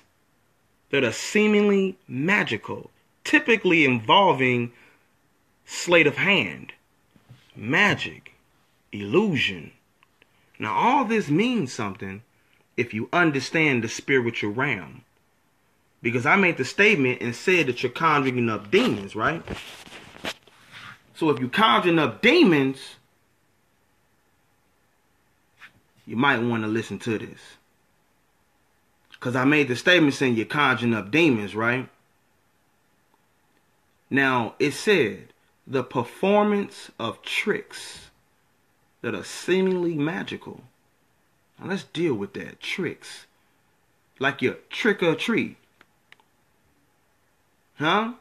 that are seemingly magical, typically involving sleight of hand, magic, illusion. Now, all this means something if you understand the spiritual realm. Because I made the statement and said that you're conjuring up demons, right? So if you're conjuring up demons, you might want to listen to this. Because I made the statement saying you're conjuring up demons, right? Now, it said, the performance of tricks that are seemingly magical. Now, let's deal with that. Tricks. Like your trick or treat. Huh?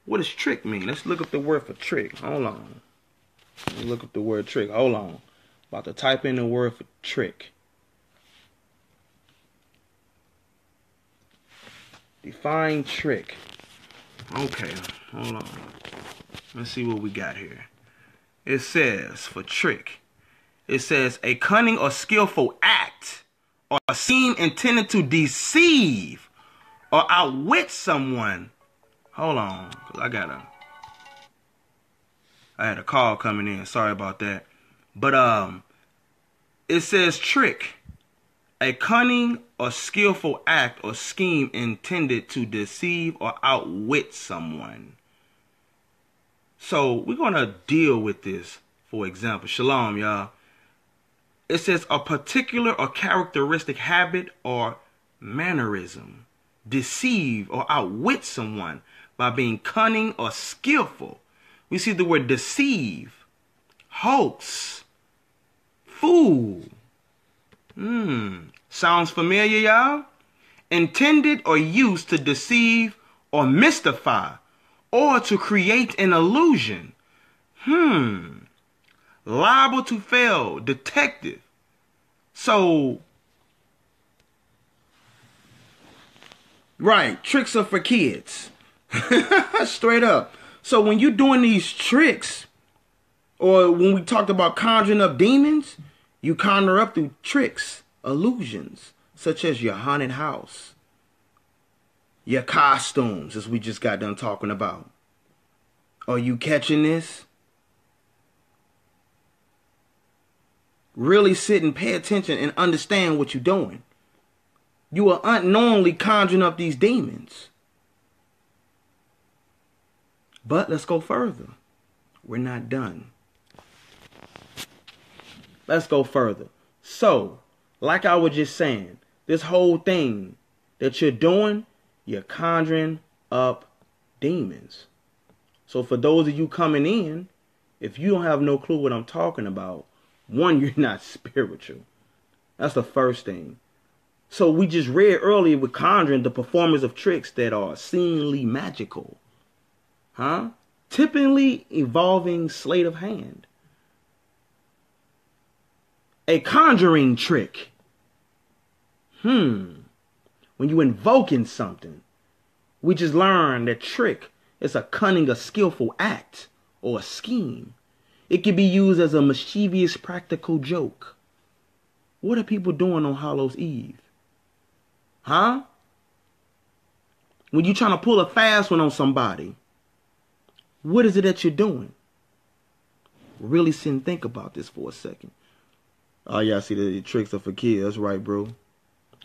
What does trick mean? Let's look up the word for trick. Hold on. Let's look up the word trick. Hold on. About to type in the word for trick. Define trick. Okay, hold on. Let's see what we got here. It says, for trick, it says a cunning or skillful act or a scheme intended to deceive or outwit someone. Hold on, 'cause I gotta. I had a call coming in. Sorry about that. But it says trick, a cunning or skillful act or scheme intended to deceive or outwit someone. So we're going to deal with this. For example, shalom, y'all. It says a particular or characteristic habit or mannerism. Deceive or outwit someone by being cunning or skillful. We see the word deceive, hoax, fool. Sounds familiar, y'all? Intended or used to deceive or mystify or to create an illusion. Liable to fail, detective. So, right, tricks are for kids. Straight up. So when you're doing these tricks, or when we talked about conjuring up demons, you conjure up through tricks, illusions, such as your haunted house, your costumes, as we just got done talking about. Are you catching this? Really sit and pay attention and understand what you're doing. You are unknowingly conjuring up these demons. But let's go further. We're not done. Let's go further. So, like I was just saying, this whole thing that you're doing, you're conjuring up demons. So for those of you coming in, if you don't have no clue what I'm talking about, one, you're not spiritual. That's the first thing. So we just read earlier with conjuring the performance of tricks that are seemingly magical. Typically involving sleight of hand. A conjuring trick. When you invoking something, we just learned that trick is a cunning or skillful act or a scheme. It can be used as a mischievous practical joke. What are people doing on Hallows Eve? When you're trying to pull a fast one on somebody, what is it that you're doing? Really sit and think about this for a second. Oh, yeah, I see the tricks are for kids. That's right, bro.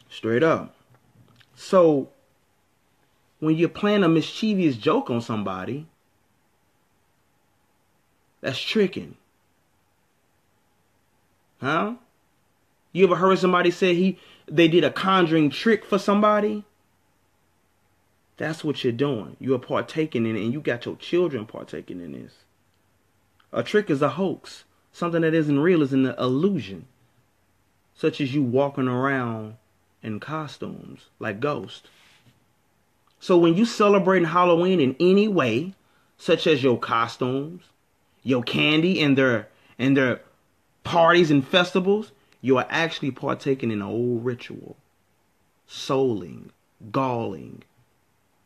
Straight up. So, when you're playing a mischievous joke on somebody, that's tricking. You ever heard somebody say they did a conjuring trick for somebody? That's what you're doing. You are partaking in it, and you got your children partaking in this. A trick is a hoax. Something that isn't real is an illusion. Such as you walking around in costumes like ghosts. So when you celebrating Halloween in any way, such as your costumes, your candy, and their parties and festivals, you are actually partaking in an old ritual. Souling, galling,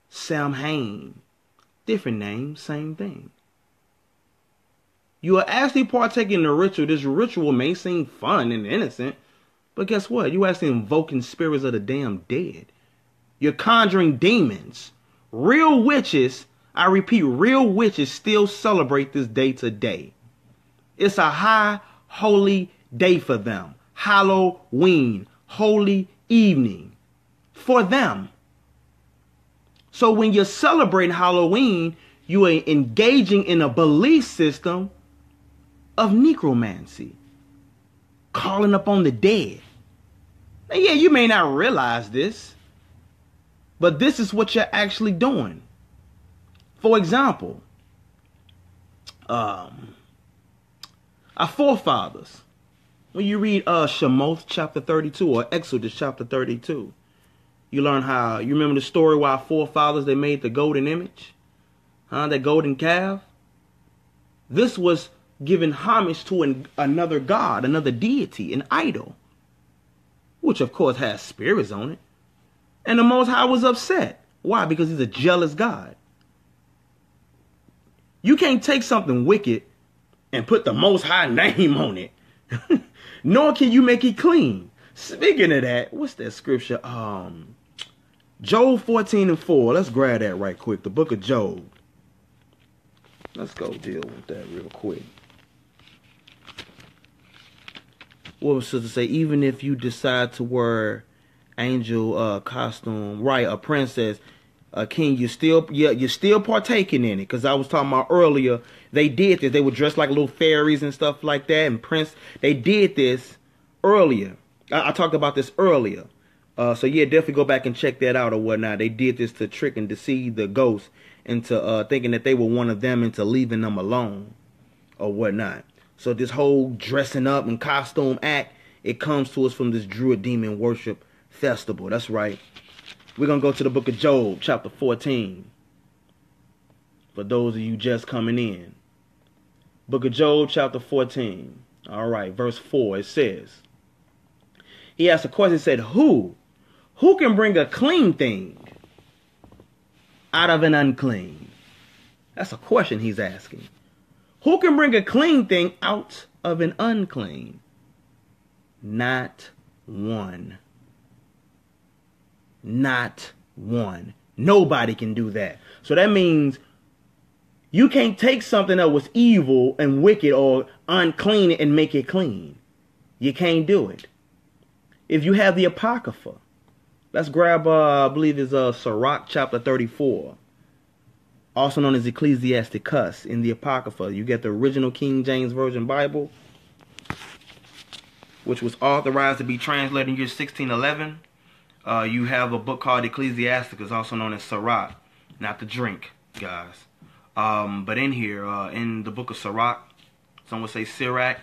Samhain. Different name, same thing. You are actually partaking in a ritual. This ritual may seem fun and innocent, but guess what? You actually invoking spirits of the damn dead. You're conjuring demons. Real witches, I repeat, real witches still celebrate this day today. It's a high holy day for them. Halloween, holy evening for them. So when you're celebrating Halloween, you are engaging in a belief system of necromancy, calling upon the dead. Now, yeah, you may not realize this, but this is what you're actually doing. For example, our forefathers, when you read Shemoth chapter 32 or Exodus chapter 32, you learn how, you remember the story where our forefathers, they made the golden image, that golden calf. This was giving homage to another god, another deity, an idol, which of course has spirits on it. And the Most High was upset. Why? Because he's a jealous God. You can't take something wicked and put the Most High name on it. Nor can you make it clean. Speaking of that, what's that scripture? Job 14:4. Let's grab that right quick. The book of Job. Let's go deal with that real quick. What was sister say? Even if you decide to wear angel costume, right? A princess, a king, you're still partaking in it. Because I was talking about earlier, they did this. They were dressed like little fairies and stuff like that. And they did this earlier. I talked about this earlier. So yeah, definitely go back and check that out or whatnot. They did this to trick and deceive the ghosts into thinking that they were one of them, into leaving them alone or whatnot. So this whole dressing up and costume act, it comes to us from this Druid demon worship festival. That's right. We're going to go to the book of Job, chapter 14. For those of you just coming in. Book of Job, chapter 14. All right, verse 4, it says. He asked a question, said, Who can bring a clean thing out of an unclean? That's a question he's asking. Who can bring a clean thing out of an unclean? Not one. Not one. Nobody can do that. So that means you can't take something that was evil and wicked or unclean and make it clean. You can't do it. If you have the Apocrypha, let's grab, I believe it's Sirach chapter 34. Also known as Ecclesiasticus in the Apocrypha. You get the original King James Version Bible, which was authorized to be translated in year 1611. You have a book called Ecclesiasticus, also known as Sirach. Not the drink, guys. But in here, in the book of Sirach, some would say Sirach,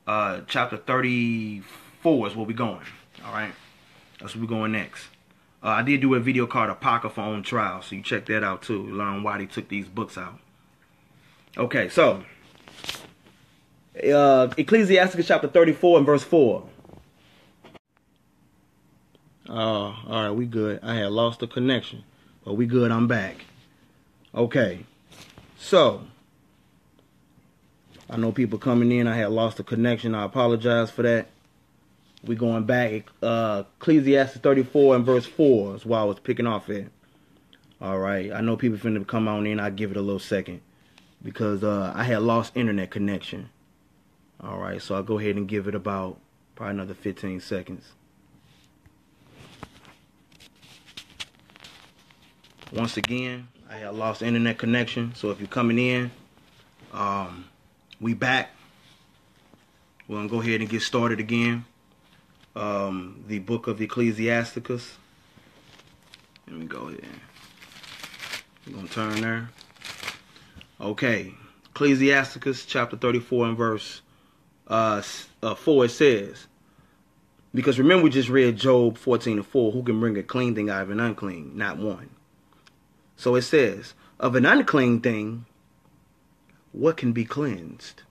chapter 34 is where we're going. All right? That's where we're going next. I did do a video called Apocrypha on Trial, so you check that out too. Learn why they took these books out. Okay, so Ecclesiasticus chapter 34 and verse 4. All right, we good. I had lost the connection, but we good. I'm back. Okay, so I know people coming in. I had lost the connection. I apologize for that. We going back. Ecclesiastes 34 and verse 4 is why I was picking off at. All right. I know people finna come on in. I'll give it a little second because I had lost internet connection. All right. So I'll go ahead and give it about probably another 15 seconds. Once again, I had lost internet connection. So if you're coming in, we back. We're going to go ahead and get started again. The book of Ecclesiasticus. Let me go here. We're going to turn there. Okay. Ecclesiasticus chapter 34 and verse 4, it says, because remember we just read Job 14 and 4, who can bring a clean thing out of an unclean? Not one. So it says, of an unclean thing, what can be cleansed?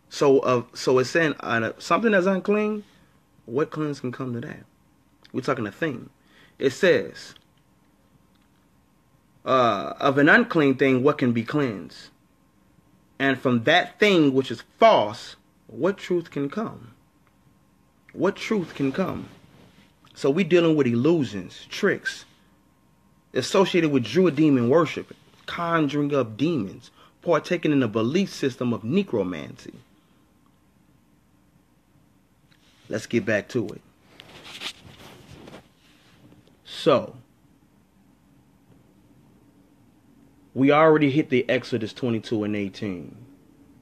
So it's saying something that's unclean, what cleanse can come to that? We're talking a thing. It says, of an unclean thing, what can be cleansed? And from that thing which is false, what truth can come? What truth can come? So we're dealing with illusions, tricks, associated with Druid demon worship, conjuring up demons, partaking in a belief system of necromancy. Let's get back to it. So, we already hit the Exodus 22 and 18,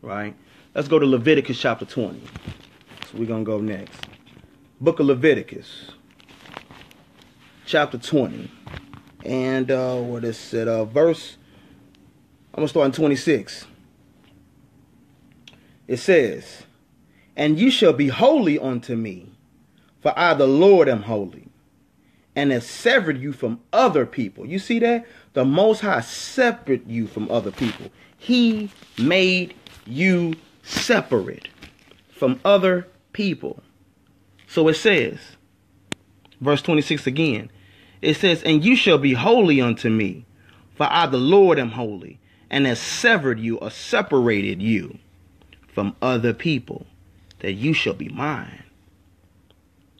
right? Let's go to Leviticus chapter 20. So we're going to go next. Book of Leviticus, chapter 20. And what is it? Verse, I'm going to start in 26. It says, and you shall be holy unto me, for I the Lord am holy, and have severed you from other people. You see that? The Most High separate you from other people. He made you separate from other people. So it says, verse 26 again, it says, and you shall be holy unto me, for I the Lord am holy, and have severed you or separated you from other people, that you shall be mine.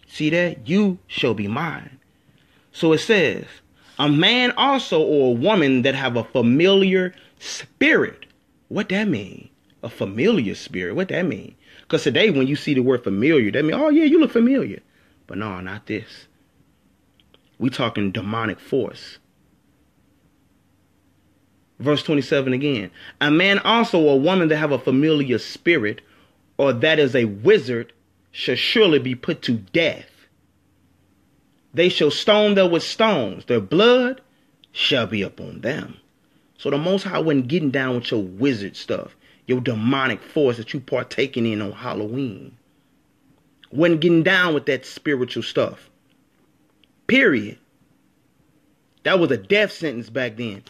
See that? You shall be mine. So it says, a man also or a woman that have a familiar Spirit. What that mean? A familiar spirit. What that mean? Because today when you see the word familiar, that mean, oh yeah, you look familiar. But no, not this. We talking demonic force. Verse 27 again. A man also or woman that have a familiar spirit, or that is a wizard, shall surely be put to death. They shall stone them with stones. Their blood shall be upon them. So the Most High wasn't getting down with your wizard stuff, your demonic force that you partaking in on Halloween. Wasn't getting down with that spiritual stuff. Period. That was a death sentence back then.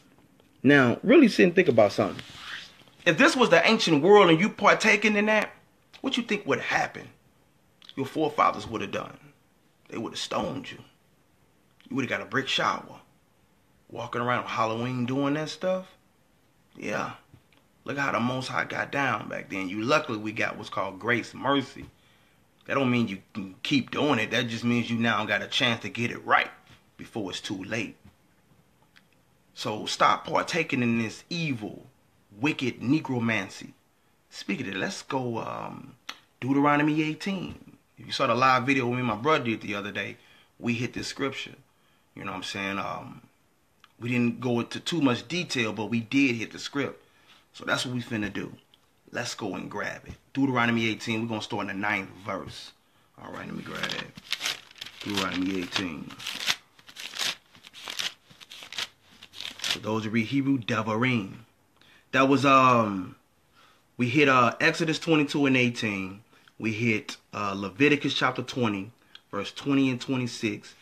Now, really sit and think about something. If this was the ancient world and you partaking in that, what you think would happen? Your forefathers would have done. They would have stoned you. You would have got a brick shower. Walking around on Halloween doing that stuff? Yeah. Look how the Most High got down back then. Luckily, we got what's called grace, mercy. That don't mean you can keep doing it. That just means you now got a chance to get it right before it's too late. So stop partaking in this evil, wicked necromancy. Speaking of that, let's go Deuteronomy 18. If you saw the live video me and my brother did the other day, we hit this scripture. You know what I'm saying? We didn't go into too much detail, but we did hit the script. So that's what we finna do. Let's go and grab it. Deuteronomy 18, we're going to start in the 9th verse. All right, let me grab that. Deuteronomy 18. For those who read Hebrew, Devarim. That was, we hit Exodus 22 and 18. We hit Leviticus chapter 20, verse 20 and 26.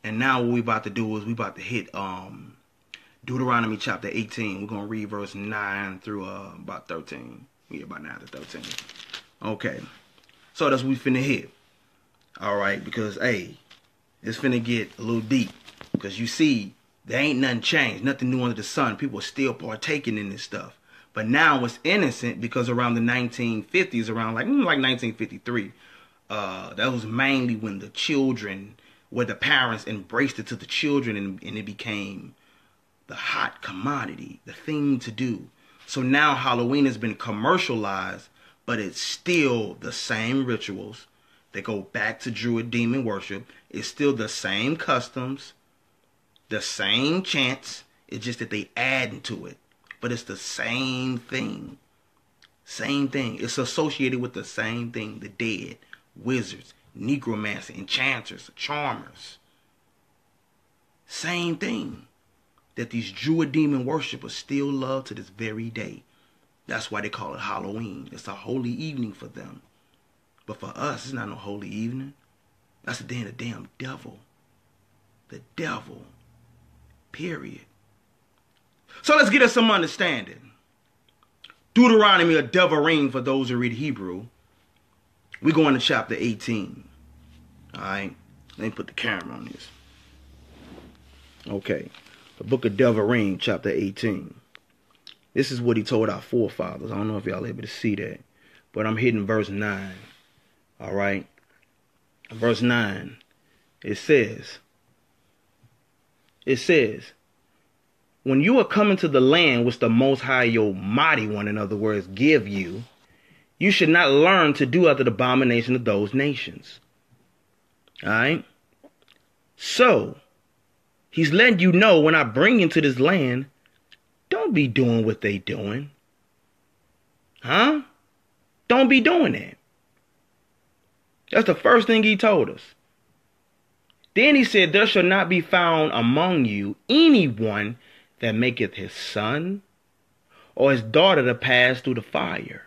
And now what we about to do is we about to hit Deuteronomy chapter 18. We're going to read verse 9 through about 13. Yeah, about 9 to 13. Okay. So that's what we finna hit. All right, because, hey, it's finna get a little deep. Because you see, there ain't nothing changed. Nothing new under the sun. People are still partaking in this stuff. But now it's innocent because around the 1950s, around like 1953, that was mainly when the children, where the parents embraced it to the children and it became the hot commodity, the thing to do. So now Halloween has been commercialized, but it's still the same rituals. They go back to Druid demon worship. It's still the same customs, the same chants. It's just that they add to it. But it's the same thing. Same thing. It's associated with the same thing. The dead, wizards, necromancy, enchanters, charmers. Same thing. That these Druid demon worshippers still love to this very day. That's why they call it Halloween. It's a holy evening for them. But for us, it's not no holy evening. That's the day of the damn devil. The devil. Period. So let's get us some understanding. Deuteronomy or Devarim for those who read Hebrew. We go into chapter 18. Alright. Let me put the camera on this. Okay. The book of Devarim, chapter 18. This is what he told our forefathers. I don't know if y'all able to see that. But I'm hitting verse 9. Alright. Verse 9. It says, when you are coming to the land which the Most High, your mighty one, in other words, give you, you should not learn to do after the abomination of those nations. Alright? So, he's letting you know when I bring you into this land, don't be doing what they doing. Huh? Don't be doing that. That's the first thing he told us. Then he said, there shall not be found among you anyone that maketh his son or his daughter to pass through the fire.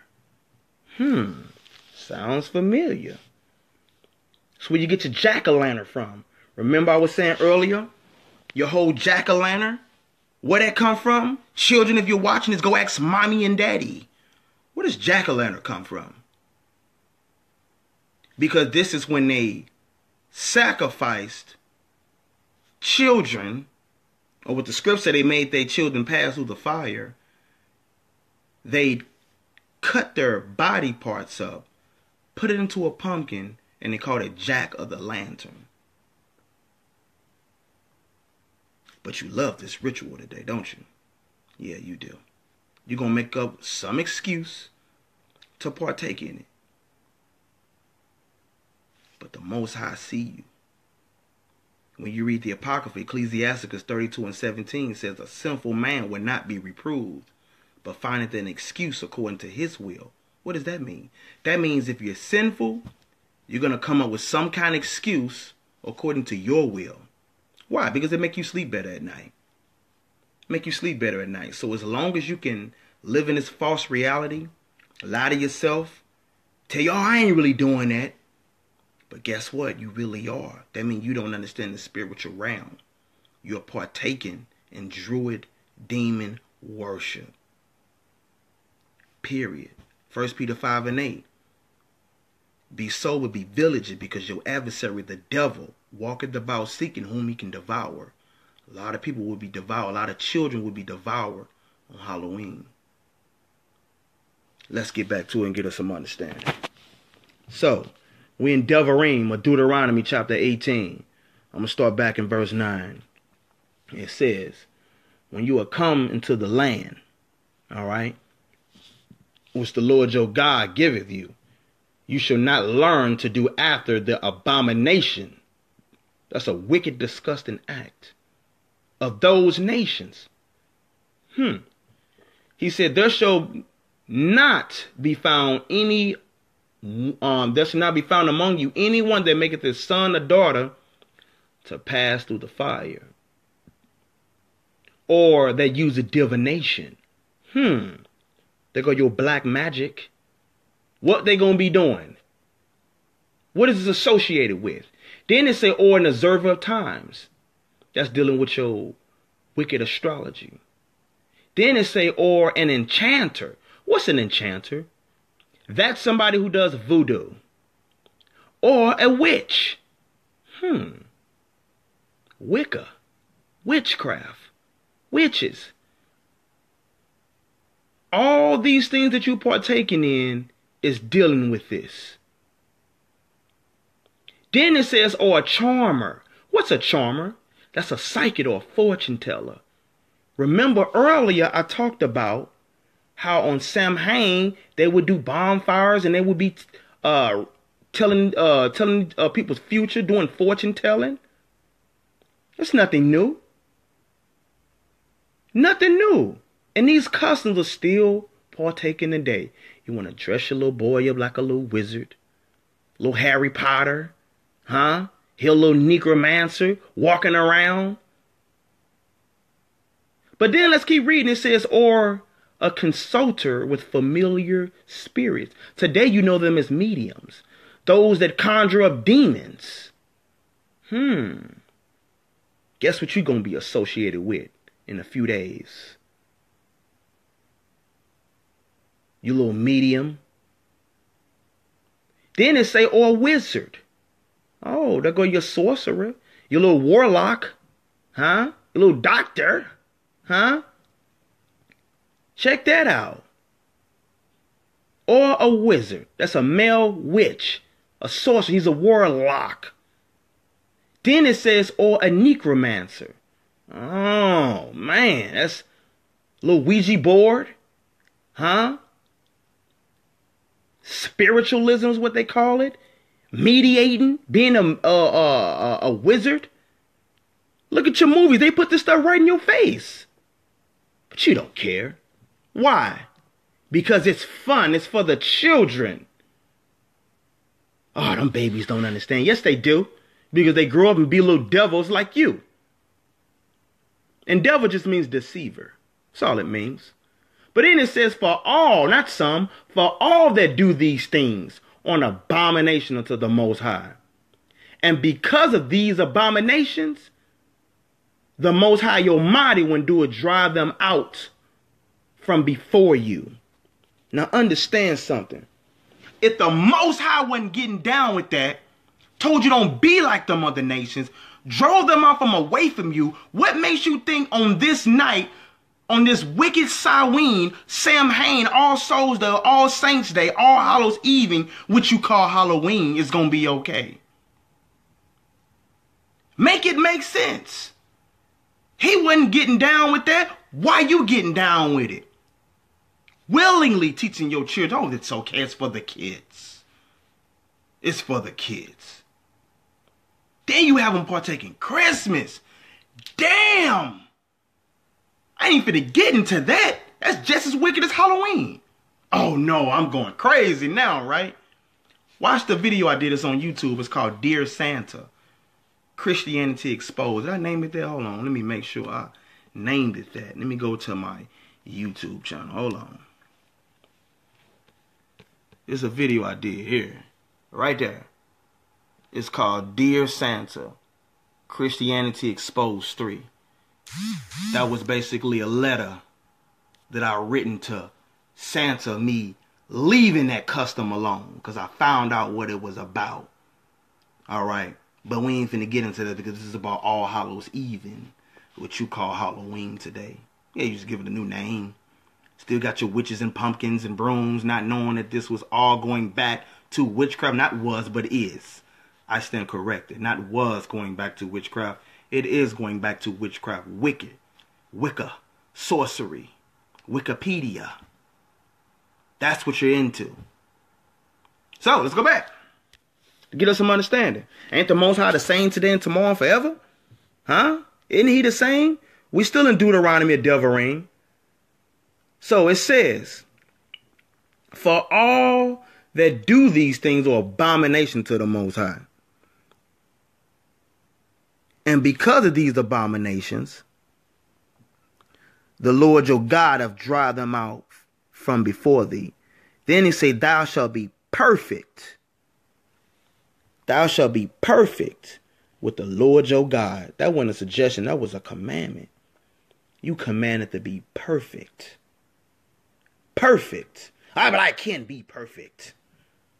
Sounds familiar. That's where you get your jack-o'-lantern from. Remember I was saying earlier, your whole jack-o'-lantern? Where that come from? Children, if you're watching this, go ask mommy and daddy. Where does jack-o'-lantern come from? Because this is when they sacrificed children, or what the script said, they made their children pass through the fire. They cut their body parts up, put it into a pumpkin, and they called it jack-o'-the-lantern. But you love this ritual today, don't you? Yeah, you do. You're going to make up some excuse to partake in it. But the Most High see you. When you read the Apocrypha, Ecclesiasticus 32:17 says, a sinful man will not be reproved, but findeth an excuse according to his will. What does that mean? That means if you're sinful, you're going to come up with some kind of excuse according to your will. Why? Because it make you sleep better at night. Make you sleep better at night. So as long as you can live in this false reality, lie to yourself, tell y'all I ain't really doing that. But guess what? You really are. That means you don't understand the spiritual realm. You're partaking in druid demon worship. Period. 1 Peter 5:8. Be sober, be vigilant, because your adversary, the devil, walketh about seeking whom he can devour. A lot of people will be devoured. A lot of children will be devoured on Halloween. Let's get back to it and get us some understanding. So, we in Devarim, or Deuteronomy chapter 18. I'm going to start back in verse 9. It says, when you are come into the land, all right, which the Lord your God giveth you, you shall not learn to do after the abomination. That's a wicked, disgusting act of those nations. He said, there shall not be found any, there shall not be found among you anyone that maketh his son or daughter to pass through the fire, or that useth divination. There go your black magic. What they gonna be doing? What is it associated with? Then it say, or an observer of times. That's dealing with your wicked astrology. Then it say, or an enchanter. What's an enchanter? That's somebody who does voodoo. Or a witch. Wicca. Witchcraft. Witches. All these things that you're partaking in is dealing with this. Then it says, or a charmer. What's a charmer? That's a psychic or a fortune teller. Remember earlier I talked about how on Samhain they would do bonfires and they would be telling people's future, doing fortune telling. That's nothing new. Nothing new. And these customs are still partaking today. You want to dress your little boy up like a little wizard, little Harry Potter, He a little necromancer walking around. But then let's keep reading. It says, or a consulter with familiar spirits. Today you know them as mediums. Those that conjure up demons. Guess what you're going to be associated with in a few days? You little medium. Then it say, or a wizard. Oh, there go your sorcerer. Your little warlock. Your little doctor. Check that out. Or a wizard. That's a male witch. A sorcerer. He's a warlock. Then it says, or a necromancer. Oh, man. That's a little Ouija board. Spiritualism is what they call it. Mediating, being a wizard. Look at your movies. They put this stuff right in your face. But you don't care. Why? Because it's fun. It's for the children. Oh, them babies don't understand. Yes, they do. Because they grow up and be little devils like you. And devil just means deceiver. That's all it means. But then it says, for all, not some, for all that do these things on abomination unto the Most High. And because of these abominations, the Most High, your mighty one, do it, drive them out from before you. Now understand something. If the Most High wasn't getting down with that, told you don't be like them other nations, drove them out from away from you, what makes you think on this night, on this wicked Samhain, All Souls Day, All Saints Day, All Hallows Evening, which you call Halloween, is going to be okay? Make it make sense. He wasn't getting down with that. Why you getting down with it? willingly teaching your children. Oh, it's okay. It's for the kids. It's for the kids. Then you have them partaking Christmas. Damn. I ain't finna get into that. That's just as wicked as Halloween. Oh no, I'm going crazy now, right? Watch the video I did. It's on YouTube. It's called Dear Santa, Christianity Exposed. Did I name it there? Hold on. Let me make sure I named it that. Let me go to my YouTube channel. Hold on. There's a video I did here. Right there. It's called Dear Santa, Christianity Exposed 3. That was basically a letter that I written to Santa, me leaving that custom alone because I found out what it was about. All right. But we ain't finna get into that because this is about All Hallows Even, what you call Halloween today. Yeah, you just give it a new name. Still got your witches and pumpkins and brooms, not knowing that this was all going back to witchcraft. Not was, but is. I stand corrected. Not was going back to witchcraft. It is going back to witchcraft. Wicked. Wicca. Sorcery. Wikipedia. That's what you're into. So, let's go back. To get us some understanding. Ain't the Most High the same today and tomorrow and forever? Huh? Isn't he the same? We still in Deuteronomy of Devarim. So it says, for all that do these things are abomination to the Most High. And because of these abominations, the Lord your God hath driven them out from before thee. Then he said, thou shalt be perfect. Thou shalt be perfect with the Lord your God. That wasn't a suggestion. That was a commandment. You commanded to be perfect. Perfect. But I can't be perfect.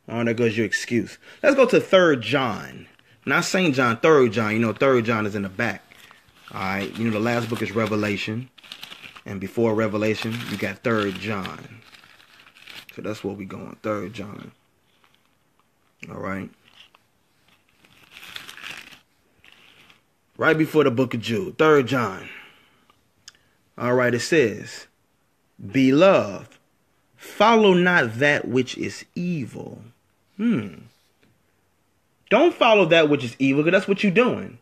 Oh, there goes your excuse. Let's go to 3 John. Not St. John, 3 John. You know, 3 John is in the back. All right. You know, the last book is Revelation. And before Revelation, you got 3 John. So that's where we going. 3 John. All right. Right before the book of Jude. 3 John. All right. It says, beloved, follow not that which is evil. Don't follow that which is evil, because that's what you're doing.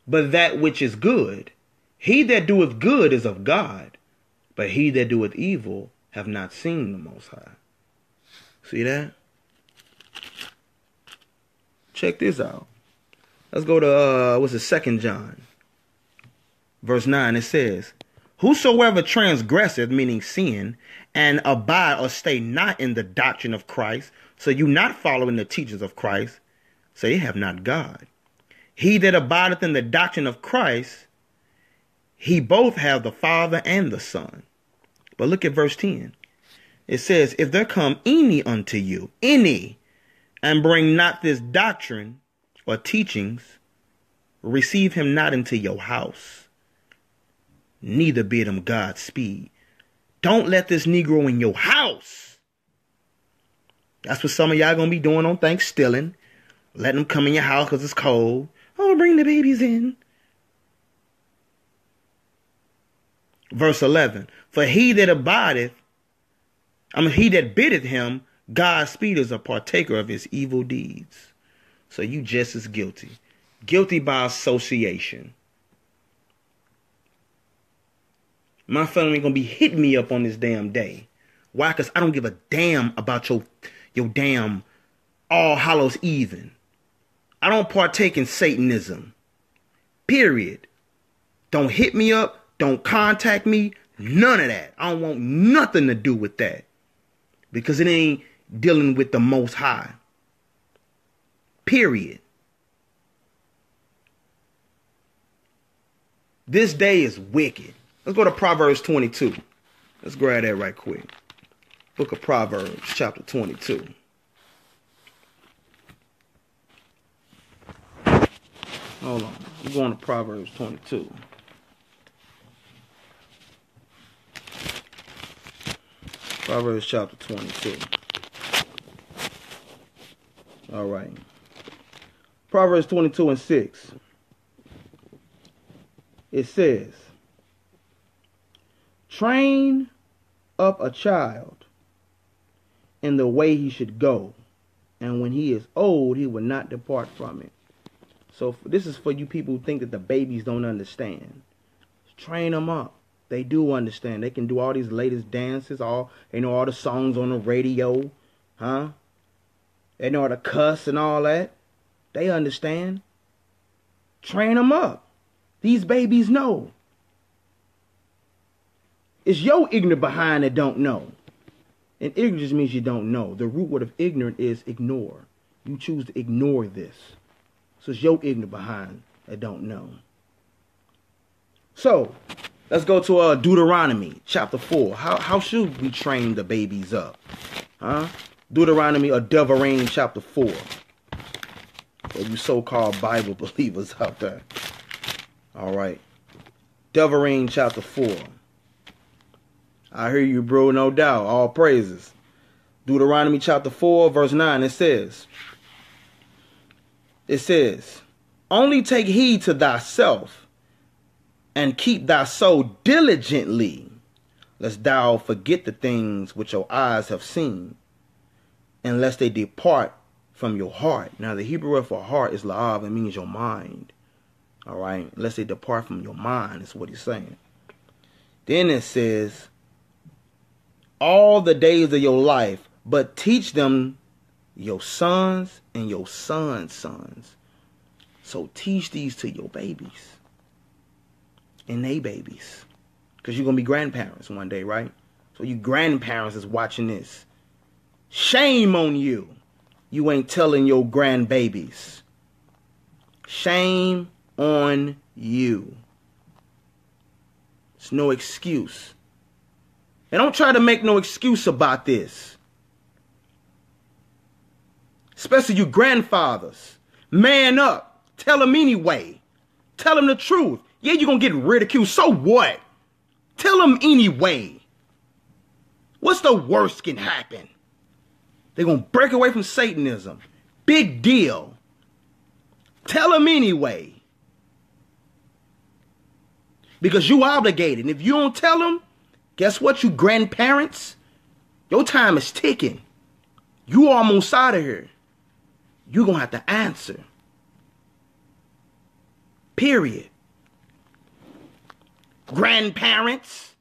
But that which is good. He that doeth good is of God, but he that doeth evil have not seen the Most High. See that? Check this out. Let's go to, what's it, 2 John. Verse 9, it says, whosoever transgresseth, meaning sin, and abide or stay not in the doctrine of Christ, so you not following the teachings of Christ, so you have not God. He that abideth in the doctrine of Christ, he both have the Father and the Son. But look at verse 10. It says, if there come any unto you, any, and bring not this doctrine or teachings, receive him not into your house, neither bid him Godspeed. Don't let this Negro in your house. That's what some of y'all gonna be doing on Thanksgiving. Letting them come in your house because it's cold. Oh, bring the babies in. Verse 11. For he that abideth, he that biddeth him Godspeed is a partaker of his evil deeds. So you just as guilty. Guilty by association. My family ain't gonna be hitting me up on this damn day. Why? Because I don't give a damn about your damn All Hallows Even. I don't partake in Satanism. Period. Don't hit me up. Don't contact me. None of that. I don't want nothing to do with that. Because it ain't dealing with the Most High. Period. This day is wicked. Let's go to Proverbs 22. Let's grab that right quick. Book of Proverbs, chapter 22. Hold on. We're going to Proverbs 22. Proverbs chapter 22. All right. Proverbs 22 and 6. It says, train up a child in the way he should go, and when he is old, he will not depart from it. So this is for you people who think that the babies don't understand. Train them up. They do understand. They can do all these latest dances. They know all the songs on the radio. They know how to cuss and all that. They understand. Train them up. These babies know. It's your ignorant behind that don't know. And ignorant just means you don't know. The root word of ignorant is ignore. You choose to ignore this. So it's your ignorant behind that don't know. So, let's go to Deuteronomy chapter 4. How should we train the babies up? Deuteronomy or Devarim chapter 4. For you so-called Bible believers out there. All right. Devarim chapter 4. I hear you, bro, no doubt. All praises. Deuteronomy chapter 4, verse 9, it says, only take heed to thyself, and keep thy soul diligently, lest thou forget the things which your eyes have seen, and lest they depart from your heart. Now, the Hebrew word for heart is la'av. It means your mind. All right? Lest they depart from your mind is what he's saying. Then it says, all the days of your life, but teach them your sons and your sons' sons. So teach these to your babies and they babies. Because you're going to be grandparents one day, right? So you grandparents is watching this. Shame on you. You ain't telling your grandbabies. Shame on you. It's no excuse. And don't try to make no excuse about this. Especially you grandfathers. Man up. Tell them anyway. Tell them the truth. Yeah, you're going to get ridiculed. So what? Tell them anyway. What's the worst can happen? They're going to break away from Satanism. Big deal. Tell them anyway. Because you obligated. And if you don't tell them, guess what, you grandparents? Your time is ticking. You almost out of here. You're going to have to answer. Period. Grandparents.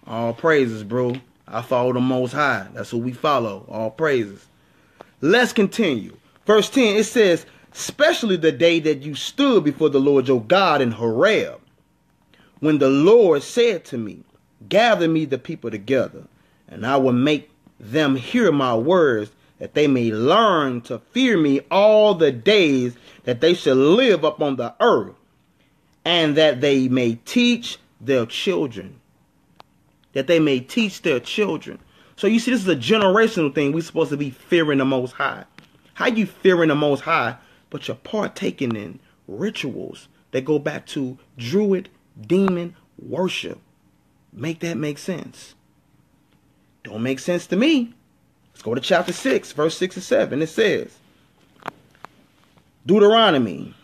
All praises, bro. I follow the Most High. That's what we follow. All praises. Let's continue. Verse 10, it says, especially the day that you stood before the Lord your God in Horeb, when the Lord said to me, gather me the people together, and I will make them hear my words, that they may learn to fear me all the days that they shall live upon the earth, and that they may teach their children. That they may teach their children. So you see, this is a generational thing. We're supposed to be fearing the Most High. How you fearing the Most High, but you're partaking in rituals that go back to Druid demon worship? Make that make sense? Don't make sense to me. Let's go to chapter 6, verse 6 and 7. It says, Deuteronomy,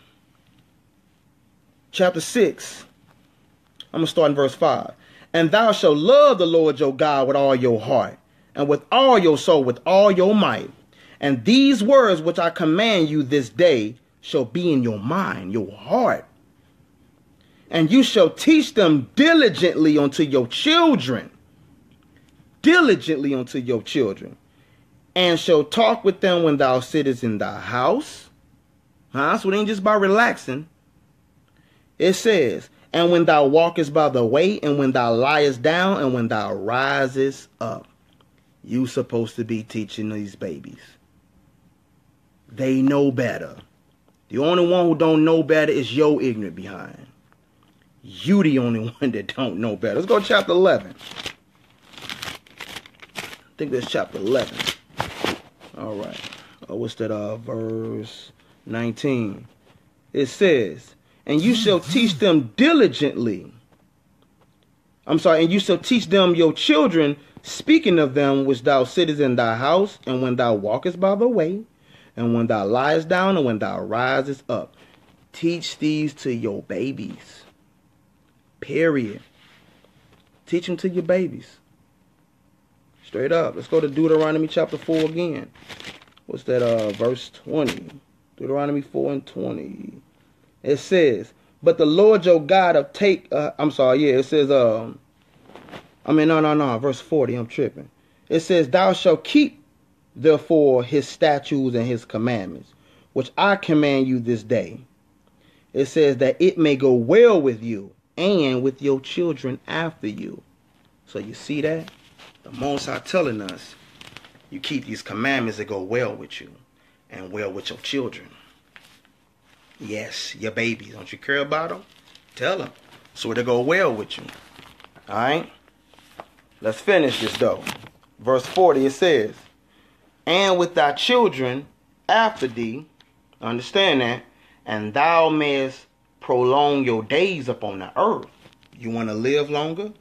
chapter 6. I'm going to start in verse 5. And thou shalt love the Lord your God with all your heart, and with all your soul, with all your might. And these words which I command you this day shall be in your mind, your heart. And you shall teach them diligently unto your children. Diligently unto your children. And shall talk with them when thou sittest in thy house. So it ain't just about relaxing. It says, and when thou walkest by the way, and when thou liest down, and when thou risest up. You supposed to be teaching these babies. They know better. The only one who don't know better is your ignorant behind. You the only one that don't know better. Let's go to chapter 11. I think that's chapter 11. All right. What's that? Verse 19. It says, and you shall teach them diligently. And you shall teach them your children, speaking of them which thou sittest in thy house, and when thou walkest by the way, and when thou liest down, and when thou risest up. Teach these to your babies. Period. Teach them to your babies. Straight up. Let's go to Deuteronomy chapter 4 again. What's that? Verse 20. Deuteronomy 4 and 20. It says, but the Lord your God of take, it says, verse 40, I'm tripping. It says, thou shalt keep, therefore, his statutes and his commandments, which I command you this day. It says that it may go well with you and with your children after you. So you see that? The Most High telling us, you keep these commandments that go well with you and well with your children. Yes, your babies. Don't you care about them? Tell them. So it'll go well with you. Alright? Let's finish this though. Verse 40, it says, and with thy children after thee, understand that, and thou mayest prolong your days upon the earth. You want to live longer?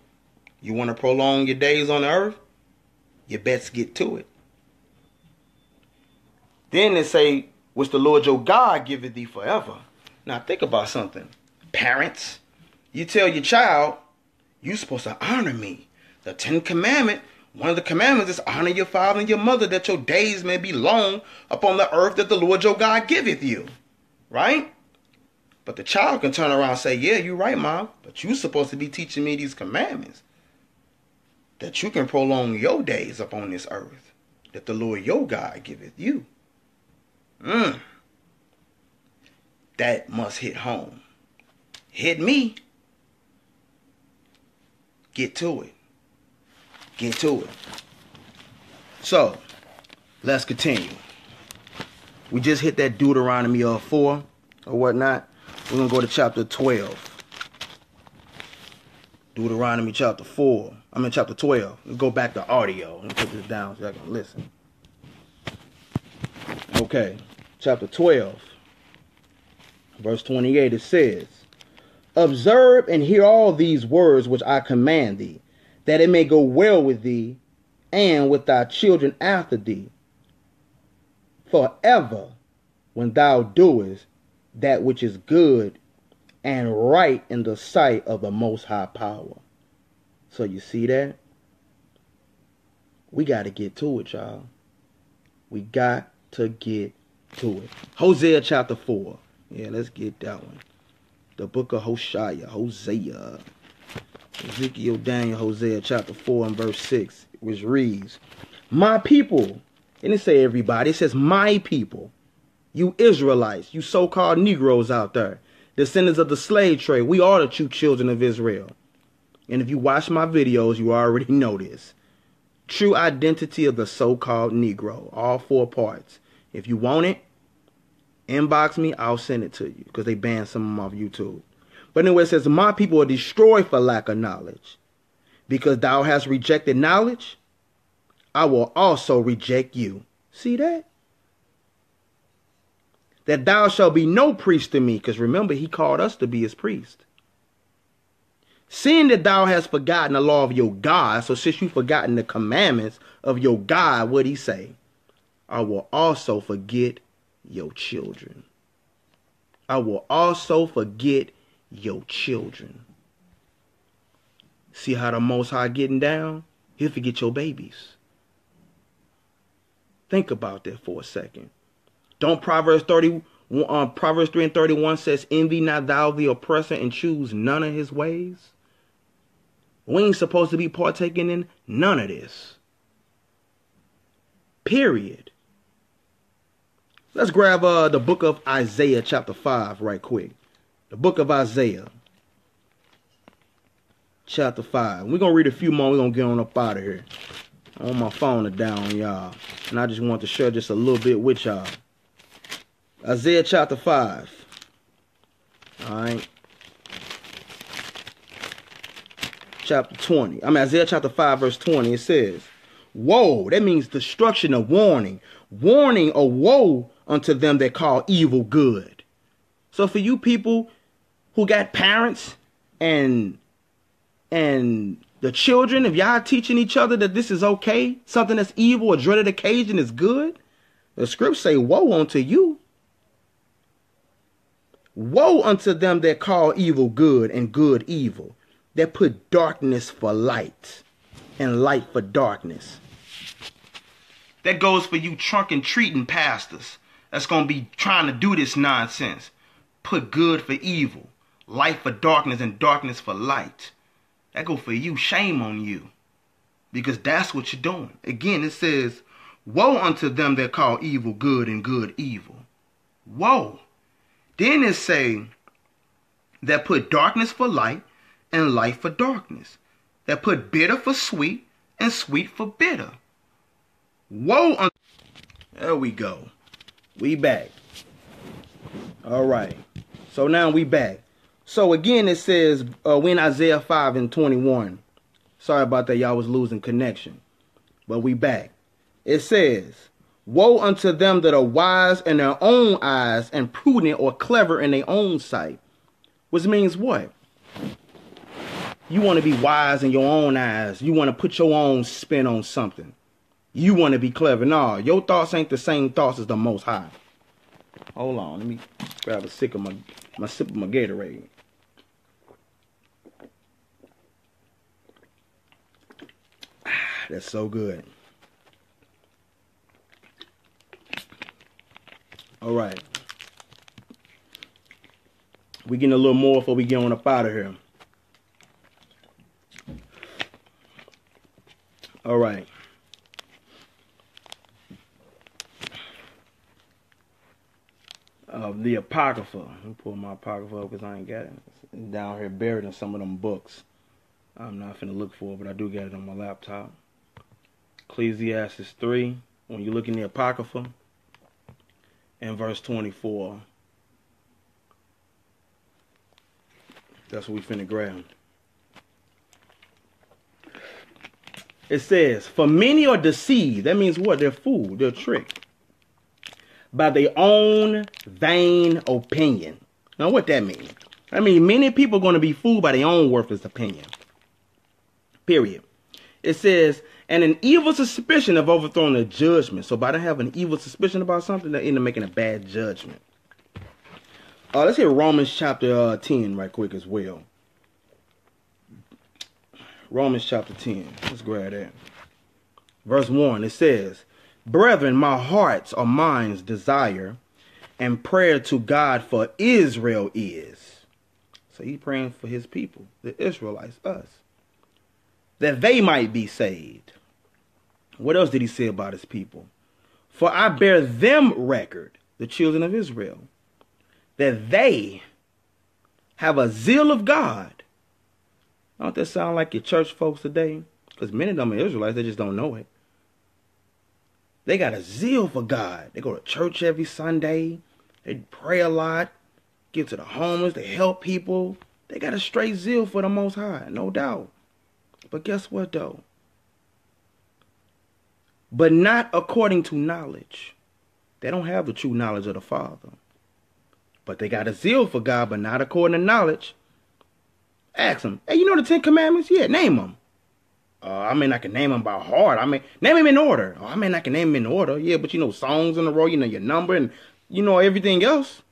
You want to prolong your days on the earth? You best get to it. Then they say, which the Lord your God giveth thee forever. Now think about something. Parents, you tell your child, you're supposed to honor me. The 10 Commandments, one of the commandments is honor your father and your mother, that your days may be long upon the earth that the Lord your God giveth you. Right? But the child can turn around and say, yeah, you're right, Mom. But you're supposed to be teaching me these commandments, that you can prolong your days upon this earth, that the Lord your God giveth you. That must hit home. Hit me. Get to it. Get to it. So, let's continue. We just hit that Deuteronomy 4 or whatnot. We're going to go to chapter 12. Deuteronomy chapter 12. Let's go back to audio. Let me put this down so I can listen. Okay. Chapter 12. Verse 28, it says, observe and hear all these words which I command thee, that it may go well with thee and with thy children after thee, forever, when thou doest that which is good and right in the sight of the Most High Power. So you see that? We got to get to it, y'all. We got to get to it. Hosea chapter 4. Yeah, let's get that one. The book of Hosea. Ezekiel, Daniel, Hosea chapter 4 and verse 6, which reads, my people. It didn't say everybody. It says my people. You Israelites, you so-called Negroes out there, descendants of the slave trade. We are the true children of Israel. And if you watch my videos, you already know this. True identity of the so-called Negro. All 4 parts. If you want it, inbox me, I'll send it to you, because they banned some of them off YouTube. But anyway, it says, my people are destroyed for lack of knowledge. Because thou hast rejected knowledge, I will also reject you. See that? That thou shalt be no priest to me. Because remember, he called us to be his priest. Seeing that thou hast forgotten the law of your God. So since you've forgotten the commandments of your God, what'd he say? I will also forget your children. I will also forget your children. See how the Most High getting down? He'll forget your babies. Think about that for a second. Don't Proverbs 3 and 31 says, envy not thou the oppressor and choose none of his ways? We ain't supposed to be partaking in none of this. Period. Let's grab the book of Isaiah chapter 5 right quick. The book of Isaiah chapter 5. We're going to read a few more. We're going to get on up out of here. I want my phone to down, y'all. And I just want to share just a little bit with y'all. Isaiah chapter 5. All right. Chapter 20. Isaiah chapter 5 verse 20. It says, woe. That means destruction of warning. Warning or woe unto them that call evil good. So for you people who got parents and the children, if y'all teaching each other that this is okay, something that's evil or dreaded occasion is good, the scripts say woe unto you. Woe unto them that call evil good and good evil, that put darkness for light and light for darkness. That goes for you trunk and treating pastors that's going to be trying to do this nonsense. Put good for evil, light for darkness, and darkness for light. That go for you. Shame on you. Because that's what you're doing. Again, it says, woe unto them that call evil good and good evil. Woe. Then it say, that put darkness for light and light for darkness. That put bitter for sweet and sweet for bitter. Woe unto... There we go. We back. All right. So now we back. So again, it says, we in Isaiah 5 and 21. Sorry about that. Y'all was losing connection. But we back. It says, woe unto them that are wise in their own eyes and prudent or clever in their own sight. Which means what? You want to be wise in your own eyes. You want to put your own spin on something. You want to be clever. No, your thoughts ain't the same thoughts as the Most High. Hold on. Let me grab a sip of my Gatorade. That's so good. All right. We getting a little more before we get on up out of here. All right. The Apocrypha. Let me pull my Apocrypha up because I ain't got it. It's down here buried in some of them books. I'm not finna look for it, but I do got it on my laptop. Ecclesiastes 3. When you look in the Apocrypha. And verse 24. That's what we finna grab. It says, for many are deceived. That means what? They're fooled. They're tricked by their own vain opinion. Now, what that means? I mean, many people are going to be fooled by their own worthless opinion. Period. It says, and an evil suspicion of overthrowing the judgment. So by them having an evil suspicion about something, they're end up making a bad judgment. Let's hit Romans chapter 10 right quick as well. Romans chapter 10. Let's grab that. Verse 1, it says, brethren, my heart's or mind's desire and prayer to God for Israel is. So he's praying for his people, the Israelites, us, that they might be saved. What else did he say about his people? For I bear them record, the children of Israel, that they have a zeal of God. Don't that sound like your church folks today? Because many of them are Israelites, they just don't know it. They got a zeal for God. They go to church every Sunday. They pray a lot. Give to the homeless. They help people. They got a straight zeal for the Most High, no doubt. But guess what, though? But not according to knowledge. They don't have the true knowledge of the Father. But they got a zeal for God, but not according to knowledge. Ask them, hey, you know the 10 Commandments? Yeah, name them. I mean, I can name them by heart. I mean, name them in order. I mean, I can name them in order. Yeah, but you know songs in a row, you know your number, and you know everything else.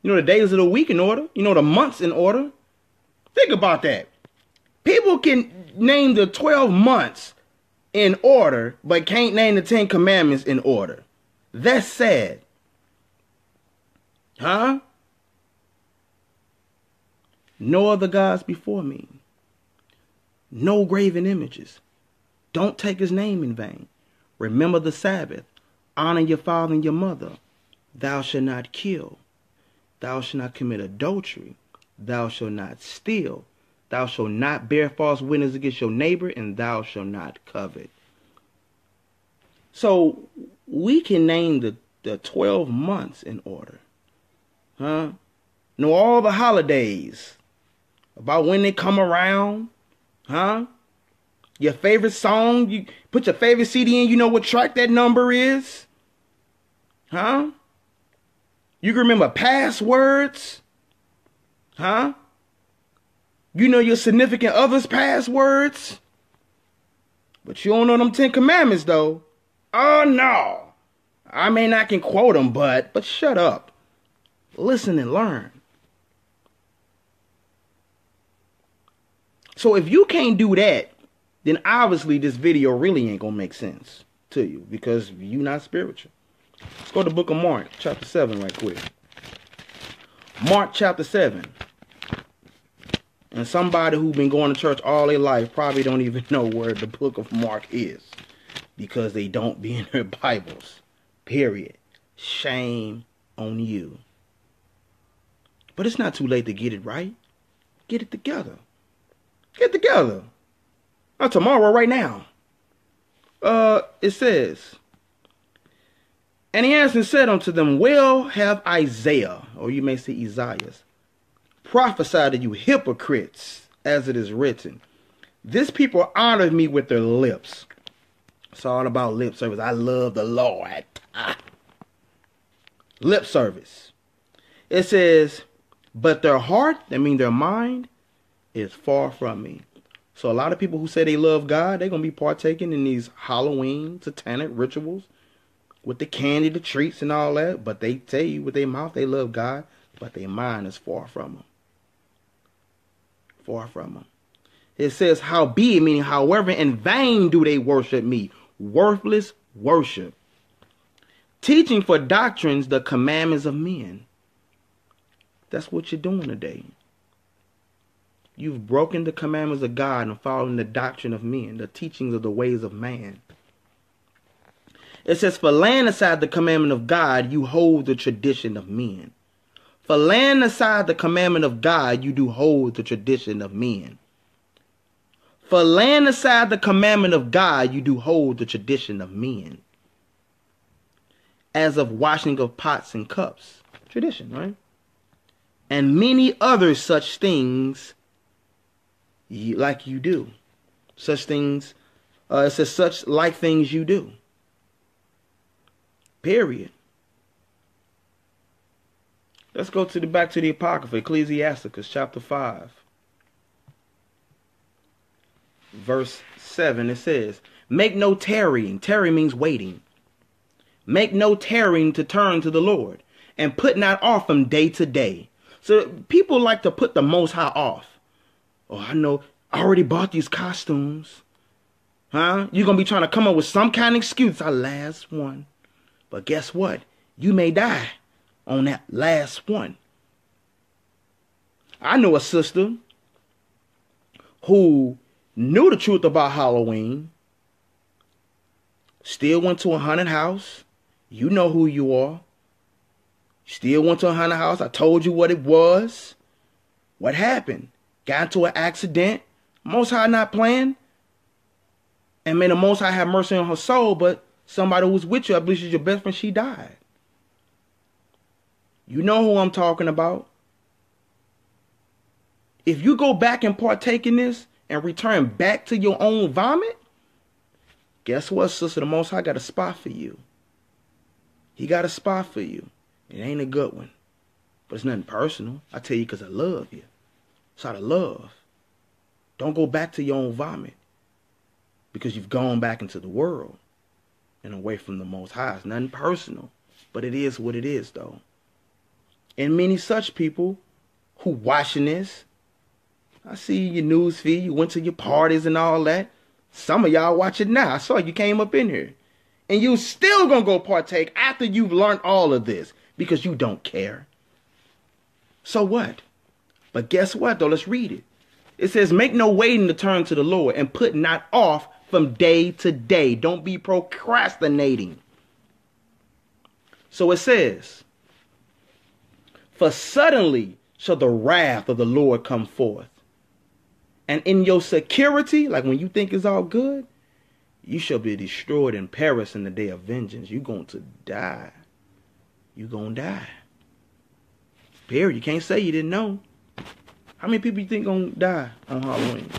You know the days of the week in order. You know the months in order. Think about that. People can name the 12 months in order, but can't name the 10 Commandments in order. That's sad. Huh? No other gods before me. No graven images. Don't take his name in vain. Remember the Sabbath. Honor your father and your mother. Thou shalt not kill. Thou shalt not commit adultery. Thou shalt not steal. Thou shalt not bear false witness against your neighbor, and thou shalt not covet. So we can name the 12 months in order. Huh? Know all the holidays. About when they come around. Huh? Your favorite song. You put your favorite CD in. You know what track that number is. Huh? You can remember passwords. Huh? You know your significant other's passwords. But you don't know them 10 Commandments, though. Oh, no. I mean, I can quote them, but shut up. Listen and learn. So if you can't do that, then obviously this video really ain't going to make sense to you because you're not spiritual. Let's go to the book of Mark, chapter 7 right quick. Mark chapter 7. And somebody who's been going to church all their life probably don't even know where the book of Mark is because they don't be in their Bibles. Period. Shame on you. But it's not too late to get it right. Get it together. Get together. Not tomorrow, right now. It says, and he answered and said unto them, well have Isaiah, or you may say Isaiah, prophesied to you hypocrites, as it is written, this people honor me with their lips. It's all about lip service. I love the Lord. Lip service. It says, but their heart, that means their mind, is far from me. So a lot of people who say they love God, they're going to be partaking in these Halloween satanic rituals with the candy, the treats and all that. But they tell you with their mouth they love God, but their mind is far from them. Far from them. It says, howbeit, meaning however in vain do they worship me. Worthless worship. Teaching for doctrines the commandments of men. That's what you're doing today. You've broken the commandments of God and following the doctrine of men, the teachings of the ways of man. It says, for laying aside the commandment of God, you hold the tradition of men. For laying aside the commandment of God, you do hold the tradition of men. For laying aside the commandment of God, you do hold the tradition of men. As of washing of pots and cups. Tradition, right? And many other such things like you do. Such things, it says such like things you do. Period. Let's go to back to the Apocrypha, Ecclesiasticus chapter 5. Verse 7, it says, make no tarrying. Tarry means waiting. Make no tarrying to turn to the Lord, and put not off from day to day. So people like to put the Most High off. Oh, I know, I already bought these costumes. Huh? You're going to be trying to come up with some kind of excuse. Our last one. But guess what? You may die on that last one. I know a sister who knew the truth about Halloween. Still went to a haunted house. You know who you are. Still went to a haunted house. I told you what it was. What happened? Got into an accident. Most High not playing. And may the Most High have mercy on her soul. But somebody who was with you, I believe she's your best friend, she died. You know who I'm talking about. If you go back and partake in this and return back to your own vomit, guess what, sister? The Most High got a spot for you. He got a spot for you. It ain't a good one. But it's nothing personal. I tell you because I love you. It's out of love. Don't go back to your own vomit. Because you've gone back into the world. And away from the Most High. It's nothing personal. But it is what it is, though. And many such people who watching this. I see your news feed. You went to your parties and all that. Some of y'all watch it now. I saw you came up in here. And you still gonna go partake after you've learned all of this. Because you don't care. So what? But guess what, though? Let's read it. It says, make no waiting to turn to the Lord, and put not off from day to day. Don't be procrastinating. So it says, for suddenly shall the wrath of the Lord come forth. And in your security, like when you think it's all good, you shall be destroyed and perish in the day of vengeance. You're going to die. You're going to die. Period. You can't say you didn't know. How many people you think going to die on Halloween?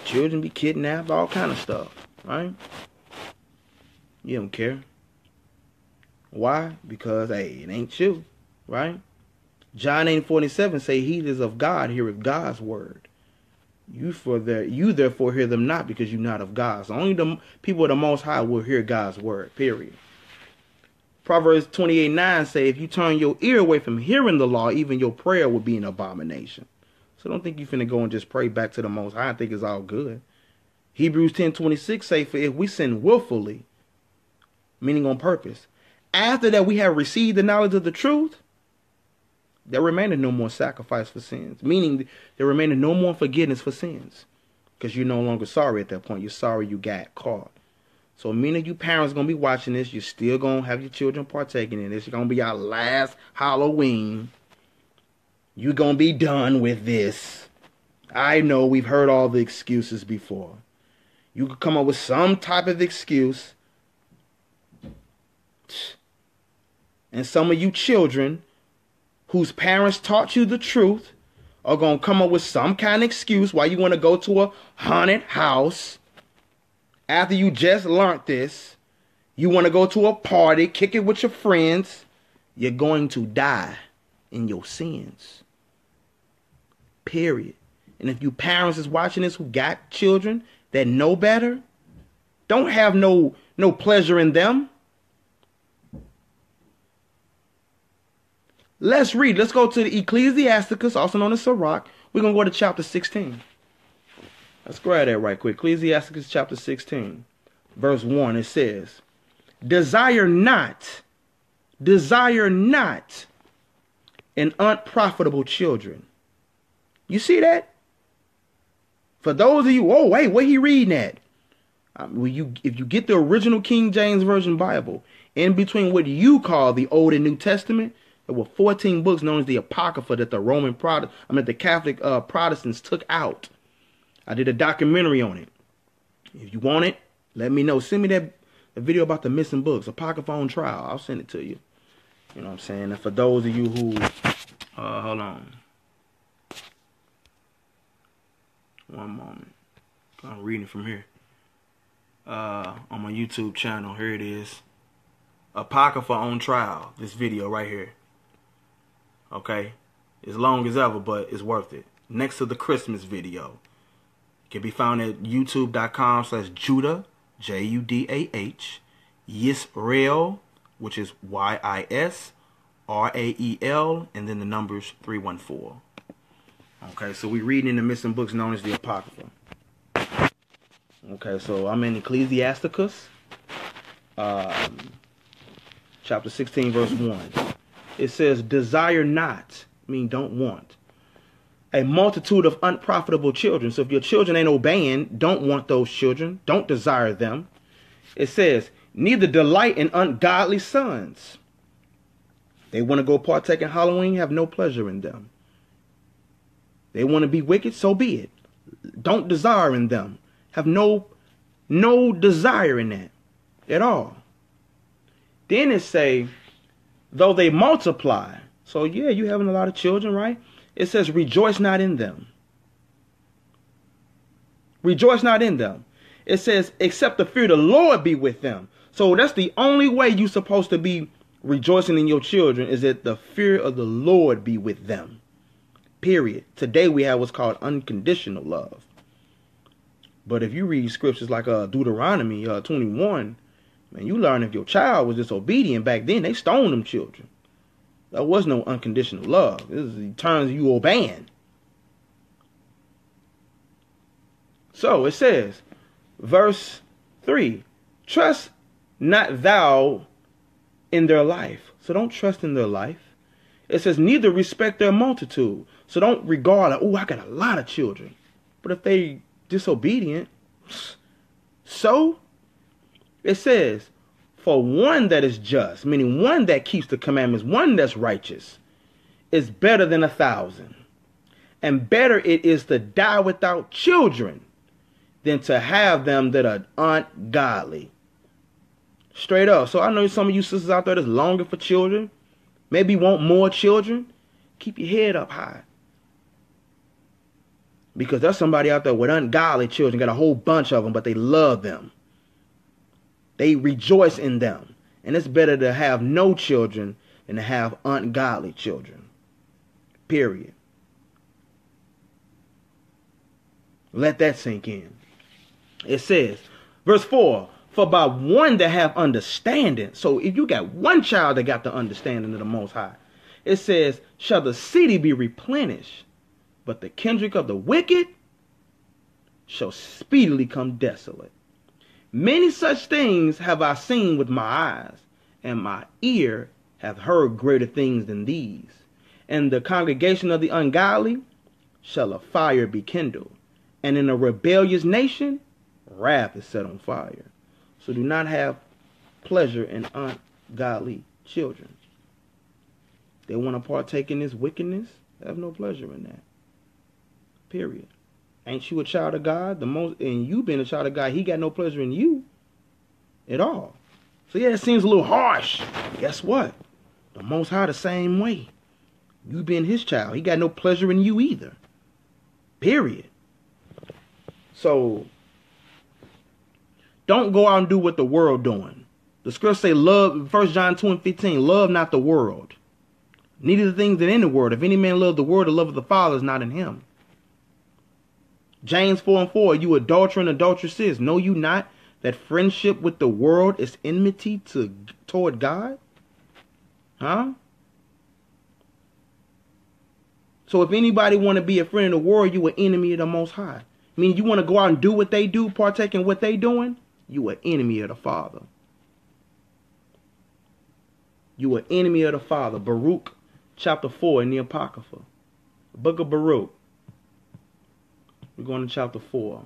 Children be kidnapped, all kind of stuff, right? You don't care. Why? Because, hey, it ain't you, right? John 8:47 say, he that is of God heareth God's word. You therefore hear them not, because you're not of God. So only the people of the Most High will hear God's word, period. Proverbs 28:9 say, if you turn your ear away from hearing the law, even your prayer will be an abomination. So don't think you finna go and just pray back to the Most High and think it's all good. Hebrews 10:26 say, for if we sin willfully, meaning on purpose, after that we have received the knowledge of the truth, there remaineth no more sacrifice for sins. Meaning there remaineth no more forgiveness for sins. Because you're no longer sorry at that point. You're sorry you got caught. So meaning you parents going to be watching this. You're still going to have your children partaking in this. It's going to be our last Halloween. You're going to be done with this. I know we've heard all the excuses before. You could come up with some type of excuse. And some of you children whose parents taught you the truth are going to come up with some kind of excuse why you want to go to a haunted house. After you just learned this, you want to go to a party, kick it with your friends. You're going to die in your sins. Period. And if you parents is watching this who got children that know better, don't have no pleasure in them. Let's read. Let's go to the Ecclesiasticus, also known as Sirach. We're going to go to chapter 16. Let's grab that right quick. Ecclesiasticus chapter 16, verse 1. It says, desire not an unprofitable children. You see that? For those of you, oh, wait, what he reading at? If you get the original King James Version Bible, in between what you call the Old and New Testament, there were 14 books known as the Apocrypha that the Catholic Protestants took out. I did a documentary on it. If you want it, let me know. Send me that video about the missing books, Apocrypha on Trial. I'll send it to you. You know what I'm saying? And for those of you who, hold on. One moment. I'm reading from here. On my YouTube channel. Here it is. Apocrypha on Trial. This video right here. Okay? It's long as ever, but it's worth it. Next to the Christmas video. It can be found at youtube.com/Judah, Judah, Yisrael, which is YISRAEL, and then the numbers 314. Okay, so we're reading in the missing books known as the Apocrypha. Okay, so I'm in Ecclesiasticus, chapter 16, verse 1. It says, desire not, mean don't want, a multitude of unprofitable children. So if your children ain't obeying, don't want those children. Don't desire them. It says, neither delight in ungodly sons. They want to go partake in Halloween, have no pleasure in them. They want to be wicked, so be it. Don't desire in them. Have no desire in that at all. Then it say, though they multiply. So yeah, you having a lot of children, right? It says, rejoice not in them. Rejoice not in them. It says, except the fear of the Lord be with them. So that's the only way you're supposed to be rejoicing in your children, is that the fear of the Lord be with them. Period. Today we have what's called unconditional love. But if you read scriptures like Deuteronomy 21, man, you learn if your child was disobedient back then, they stoned them children. There was no unconditional love. This is the terms you obeying. So it says, verse 3, trust not thou in their life. So don't trust in their life. It says, neither respect their multitude. So don't regard, like, oh, I got a lot of children. But if they disobedient, so it says, for one that is just, meaning one that keeps the commandments, one that's righteous, is better than 1,000. And better it is to die without children than to have them that are ungodly. Straight up. So I know some of you sisters out there that's longing for children, maybe want more children. Keep your head up high. Because there's somebody out there with ungodly children, got a whole bunch of them, but they love them. They rejoice in them. And it's better to have no children than to have ungodly children. Period. Let that sink in. It says, verse 4, for by one that have understanding. So if you got one child that got the understanding of the Most High, it says, shall the city be replenished. but the kindred of the wicked shall speedily come desolate. Many such things have I seen with my eyes, and my ear hath heard greater things than these. And the congregation of the ungodly shall a fire be kindled, and in a rebellious nation wrath is set on fire. So do not have pleasure in ungodly children. They want to partake in this wickedness, have no pleasure in that. Period. Ain't you a child of God? And you being a child of God, he got no pleasure in you at all. So yeah, it seems a little harsh. Guess what? The Most High the same way. You being his child, he got no pleasure in you either. Period. So don't go out and do what the world doing. The scripture say, love, 1 John 2:15, love not the world, neither the things that in the world. If any man love the world, the love of the Father is not in him. James 4:4, you adulterer and adulteresses, know you not that friendship with the world is enmity toward God? Huh? So if anybody want to be a friend of the world, you an enemy of the Most High. I mean, you want to go out and do what they do, partake in what they doing, you an enemy of the Father. You an enemy of the Father. Baruch chapter 4 in the Apocrypha. Book of Baruch. We're going to chapter 4.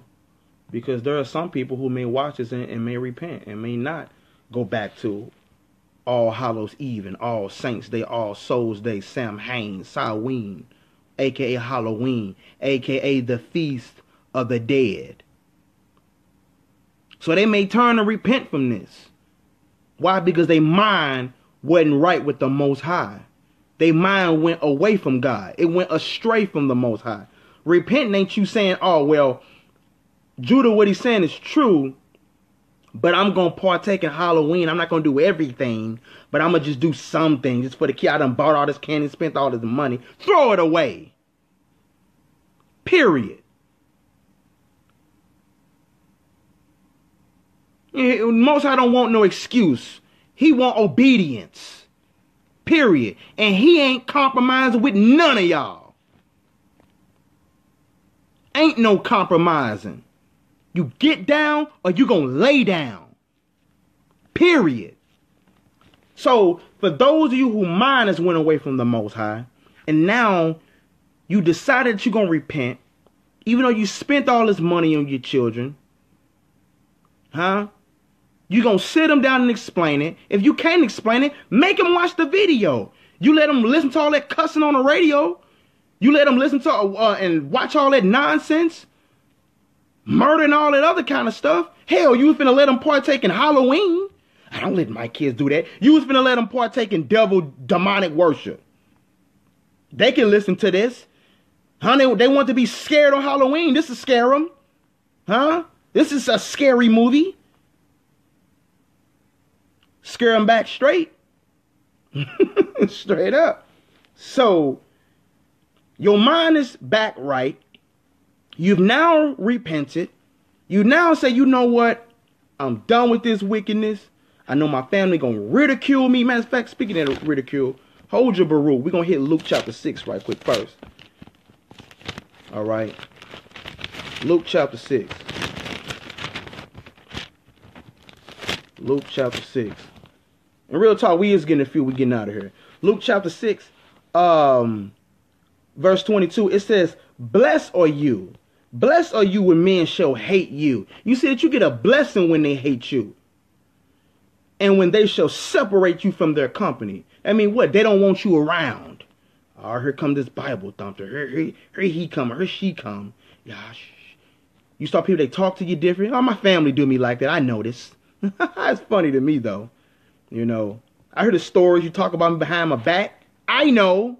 Because there are some people who may watch this and may repent and may not go back to All Hallows Eve and All Saints Day, All Souls Day, Samhain, Samhain, a.k.a. Halloween, a.k.a. the Feast of the Dead. So they may turn and repent from this. Why? Because their mind wasn't right with the Most High. Their mind went away from God. It went astray from the Most High. Repenting ain't you saying, oh, well, Judah, what he's saying is true, but I'm going to partake in Halloween. I'm not going to do everything, but I'm going to just do something just for the kid. I done bought all this candy, spent all this money. Throw it away. Period. Most High don't want no excuse. He want obedience. Period. And he ain't compromising with none of y'all. Ain't no compromising. You get down or you gonna lay down. Period. So for those of you who mind has went away from the Most High, and now you decided that you're gonna repent, even though you spent all this money on your children, huh? You gonna sit them down and explain it. If you can't explain it, make them watch the video. You let them listen to all that cussing on the radio. You let them listen to and watch all that nonsense, murder and all that other kind of stuff. Hell, you was finna let them partake in Halloween. I don't let my kids do that. You was finna let them partake in demonic worship. They can listen to this. Huh? They want to be scared on Halloween. This is scare them. Huh? This is a scary movie. Scare them back straight. Straight up. So your mind is back right. You've now repented. You now say, you know what? I'm done with this wickedness. I know my family going to ridicule me. Matter of fact, speaking of ridicule, hold your Baruch. We're going to hit Luke chapter 6 right quick first. All right. Luke chapter 6. Luke chapter 6. In real talk, we is getting a few. We getting out of here. Luke chapter 6. Verse 22, it says, blessed are you when men shall hate you. You see that you get a blessing when they hate you. And when they shall separate you from their company. I mean, what? They don't want you around. Oh, here come this Bible thumper. Here he come, here she come. Gosh. You saw people, they talk to you different. Oh, my family do me like that. I noticed. It's funny to me, though. You know, I heard the stories you talk about me behind my back. I know.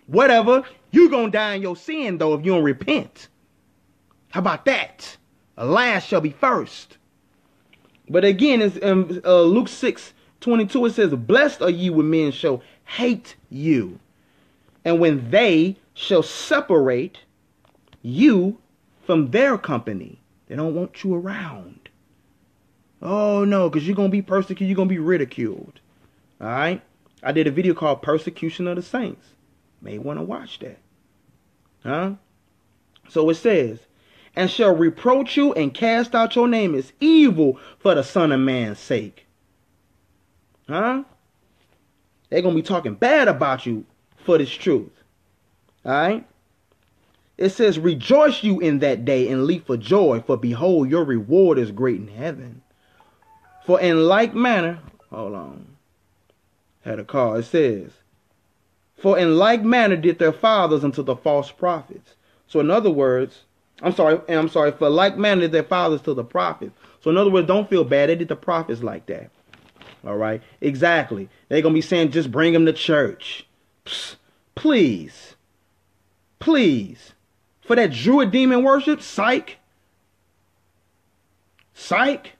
Whatever. You gonna die in your sin, though, if you don't repent. How about that? The last shall be first. But again, it's in Luke 6:22, it says, blessed are you when men shall hate you, and when they shall separate you from their company. They don't want you around. Oh, no, because you're going to be persecuted. You're going to be ridiculed. All right? I did a video called Persecution of the Saints. May want to watch that. Huh? So it says, and shall reproach you and cast out your name as evil for the Son of Man's sake. Huh? They're going to be talking bad about you for this truth. Alright? It says, rejoice you in that day and leap for joy, for behold, your reward is great in heaven. For in like manner, hold on, had a call. It says, for in like manner did their fathers unto the false prophets. So in other words, I'm sorry, for like manner did their fathers to the prophets. So in other words, don't feel bad. They did the prophets like that. All right, exactly. They're going to be saying, just bring them to church. Psst, please. Please. For that Druid demon worship, psych. Psych.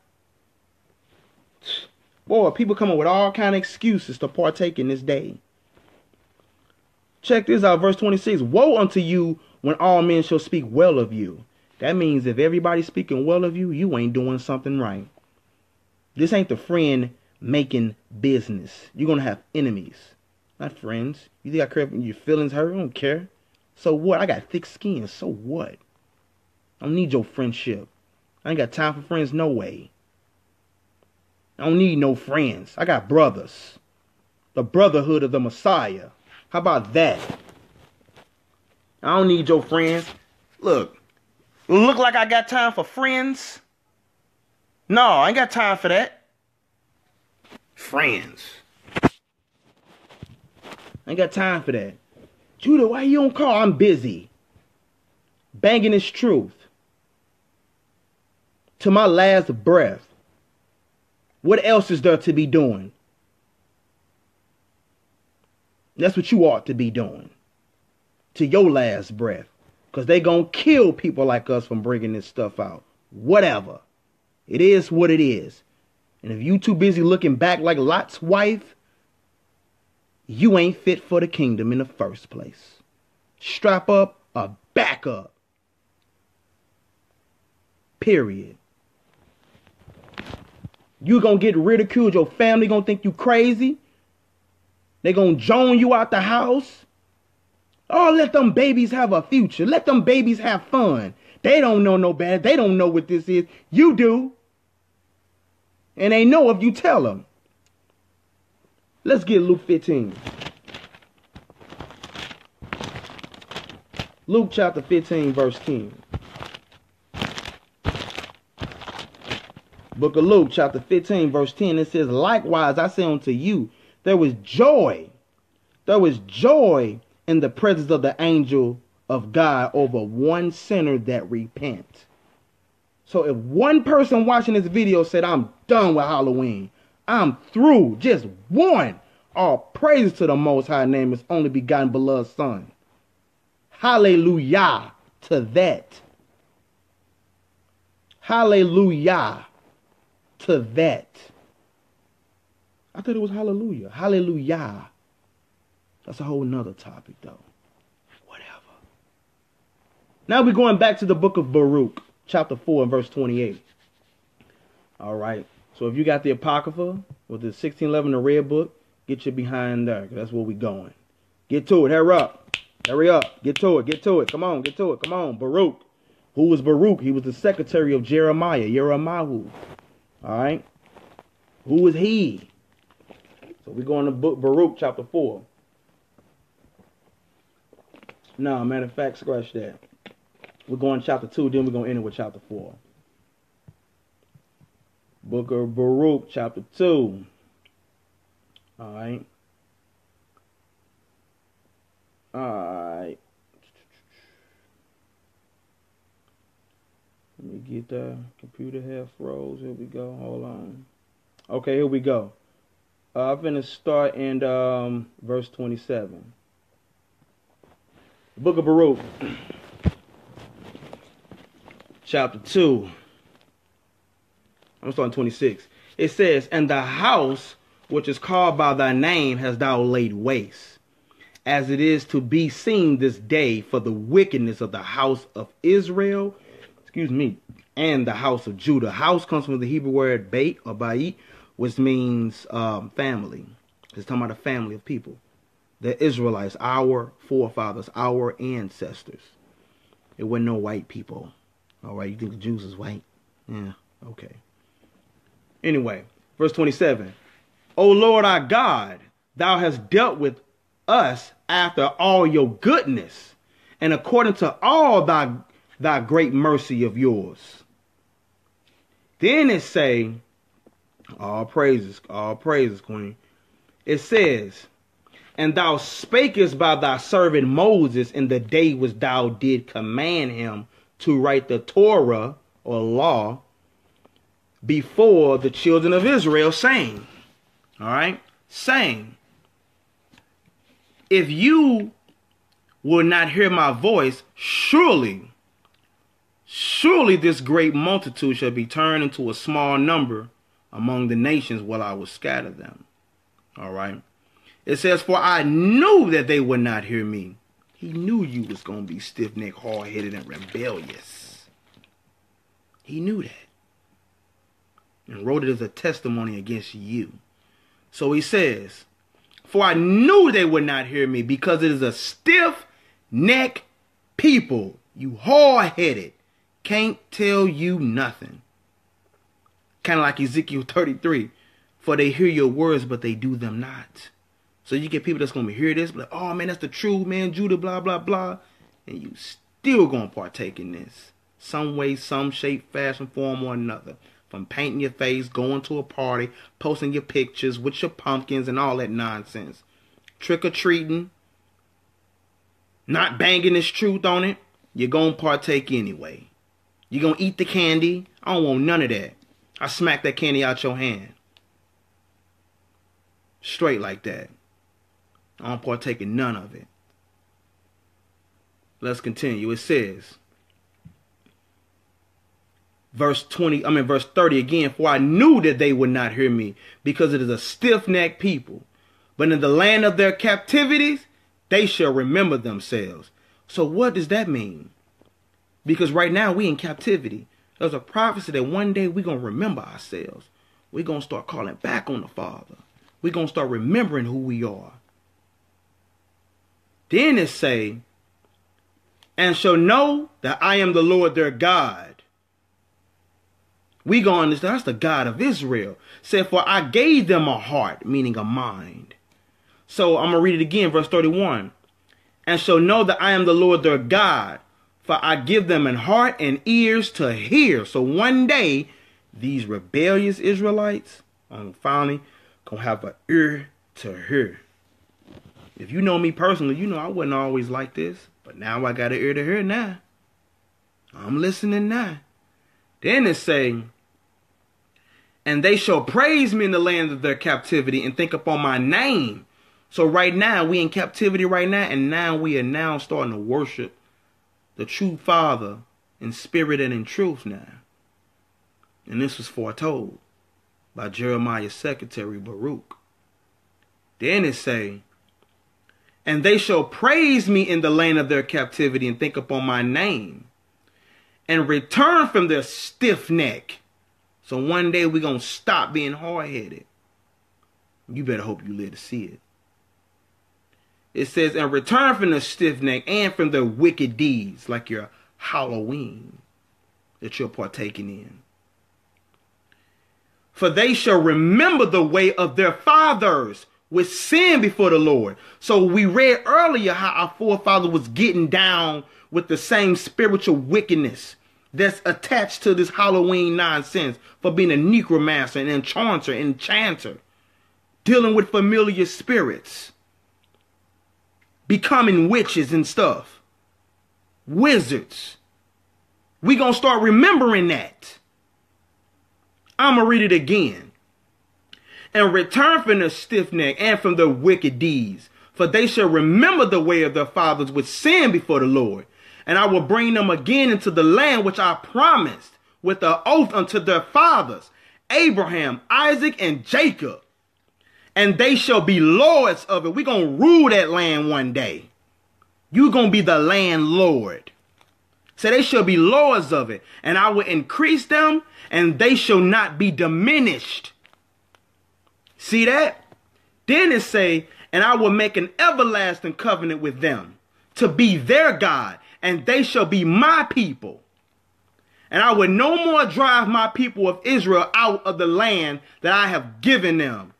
Boy, people come up with all kind of excuses to partake in this day. Check this out, verse 26. Woe unto you when all men shall speak well of you. That means if everybody's speaking well of you, you ain't doing something right. This ain't the friend making business. You're going to have enemies, not friends. You think I care if your feelings hurt? I don't care. So what? I got thick skin. So what? I don't need your friendship. I ain't got time for friends, no way. I don't need no friends. I got brothers. The brotherhood of the Messiah. How about that? I don't need your friends. Look like I got time for friends? No, I ain't got time for that. Friends. I ain't got time for that. Judah, why you don't call? I'm busy. Banging this truth. To my last breath. What else is there to be doing? That's what you ought to be doing. To your last breath. Because they going to kill people like us from bringing this stuff out. Whatever. It is what it is. And if you too busy looking back like Lot's wife, you ain't fit for the kingdom in the first place. Strap up or back up. Period. You gonna get ridiculed. Your family gonna think you crazy. They gonna joan you out the house. Oh, let them babies have a future. Let them babies have fun. They don't know no bad. They don't know what this is. You do. And they know if you tell them. Let's get Luke 15. Luke chapter 15, verse 10. Book of Luke chapter 15, verse 10. It says, likewise, I say unto you, there was joy. There was joy in the presence of the angel of God over one sinner that repent. So if one person watching this video said, I'm done with Halloween, I'm through, just one, all praise to the Most High name, His only begotten beloved Son. Hallelujah to that. Hallelujah to that. I thought it was hallelujah. Hallelujah. That's a whole nother topic though. Whatever. Now we're going back to the book of Baruch, chapter 4 and verse 28. All right. So if you got the Apocrypha with the 1611, the red book, get you behind there. That's where we're going. Get to it. Hurry up. Hurry up. Get to it. Get to it. Come on. Get to it. Come on. Baruch. Who was Baruch? He was the secretary of Jeremiah. Yeremahu. All right. Who was he? So we're going to book Baruch chapter 4. No, matter of fact, scratch that. We're going chapter 2, then we're going to end it with chapter 4. Book of Baruch chapter 2. All right. Alright. Let me get the computer half froze. Here we go. Hold on. Okay, here we go. I'm going to start in verse 27. The book of Baruch. Chapter 2. I'm starting 26. It says, and the house which is called by thy name hast thou laid waste, as it is to be seen this day for the wickedness of the house of Israel, and the house of Judah. House comes from the Hebrew word bait or bait, which means family. It's talking about a family of people. The Israelites, our forefathers, our ancestors. It wasn't no white people. All right, you think the Jews is white? Yeah, okay. Anyway, verse 27. O Lord our God, thou hast dealt with us after all your goodness, and according to all thy great mercy of yours. Then it say, all praises, Queen. It says, and thou spakest by thy servant Moses in the day which thou did command him to write the Torah or law before the children of Israel, saying, all right, saying, if you will not hear my voice, surely this great multitude shall be turned into a small number among the nations while I will scatter them. All right. It says, for I knew that they would not hear me. He knew you was going to be stiff-necked, hard-headed, and rebellious. He knew that. And wrote it as a testimony against you. So he says, for I knew they would not hear me, because it is a stiff-necked people. You hard-headed. Can't tell you nothing. Kind of like Ezekiel 33. For they hear your words, but they do them not. So you get people that's going to hear this, but like, oh man, that's the truth, man, Judah, blah, blah, blah. And you still going to partake in this. Some way, some shape, fashion, form, or another. From painting your face, going to a party, posting your pictures with your pumpkins and all that nonsense. Trick-or-treating. Not banging this truth on it. You're going to partake anyway. You're going to eat the candy. I don't want none of that. I smack that candy out your hand. Straight like that. I don't partake in none of it. Let's continue. It says, verse 30 again, for I knew that they would not hear me, because it is a stiff-necked people. But in the land of their captivities, they shall remember themselves. So what does that mean? Because right now we in captivity. There's a prophecy that one day we're going to remember ourselves. We're going to start calling back on the Father. We're going to start remembering who we are. Then it say, and shall know that I am the Lord their God. We go on this, that's the God of Israel. Said, for I gave them a heart, meaning a mind. So I'm going to read it again, verse 31. And shall know that I am the Lord their God, for I give them an heart and ears to hear. So one day, these rebellious Israelites are finally going to have an ear to hear. If you know me personally, you know I wasn't always like this. But now I got an ear to hear now. I'm listening now. Then it say, and they shall praise me in the land of their captivity and think upon my name. So right now, we in captivity right now. And now we are now starting to worship the true Father in spirit and in truth now. And this was foretold by Jeremiah's secretary, Baruch. Then it say, and they shall praise me in the land of their captivity and think upon my name and return from their stiff neck. So one day we're going to stop being hard-headed. You better hope you live to see it. It says, and return from the stiff neck and from their wicked deeds, like your Halloween that you're partaking in. For they shall remember the way of their fathers, with sin before the Lord. So we read earlier how our forefather was getting down with the same spiritual wickedness that's attached to this Halloween nonsense for being a necromancer, an enchanter, dealing with familiar spirits, becoming witches and stuff, wizards. We gonna start remembering that. I'm gonna read it again. And return from their stiff neck and from their wicked deeds. For they shall remember the way of their fathers with sin before the Lord. And I will bring them again into the land which I promised with an oath unto their fathers, Abraham, Isaac, and Jacob. And they shall be lords of it. We're going to rule that land one day. You're going to be the landlord. So they shall be lords of it. And I will increase them, and they shall not be diminished. See that? Then it say, and I will make an everlasting covenant with them to be their God, and they shall be my people. And I will no more drive my people of Israel out of the land that I have given them.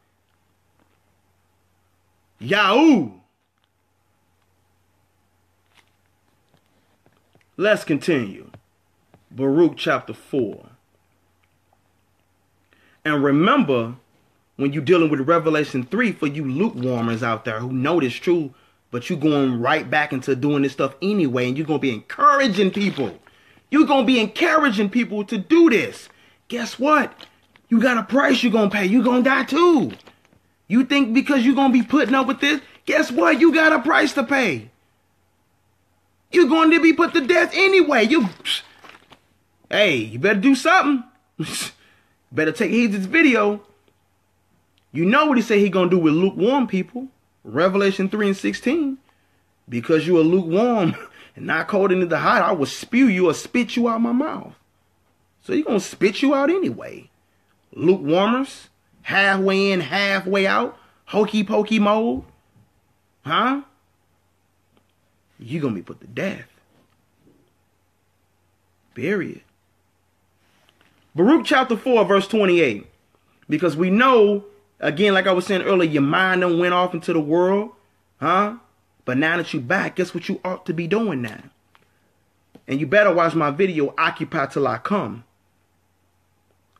Yahoo! Let's continue. Baruch chapter 4. And remember, when you're dealing with Revelation 3, for you lukewarmers out there who know this true, but you're going right back into doing this stuff anyway, and you're going to be encouraging people. You're going to be encouraging people to do this. Guess what? You got a price you're going to pay. You're going to die too. You think because you're going to be putting up with this, guess what? You got a price to pay. You're going to be put to death anyway. Hey, you better do something. Better take heed to this video. You know what he said he going to do with lukewarm people. Revelation 3:16. Because you are lukewarm and not cold into the hot, I will spew you or spit you out my mouth. So he's going to spit you out anyway. Lukewarmers, halfway in, halfway out, hokey pokey mode. Huh? You're going to be put to death. Period. Baruch chapter 4, verse 28. Because we know, again, like I was saying earlier, your mind done went off into the world. Huh? But now that you're back, guess what you ought to be doing now? And you better watch my video, Occupy Till I Come.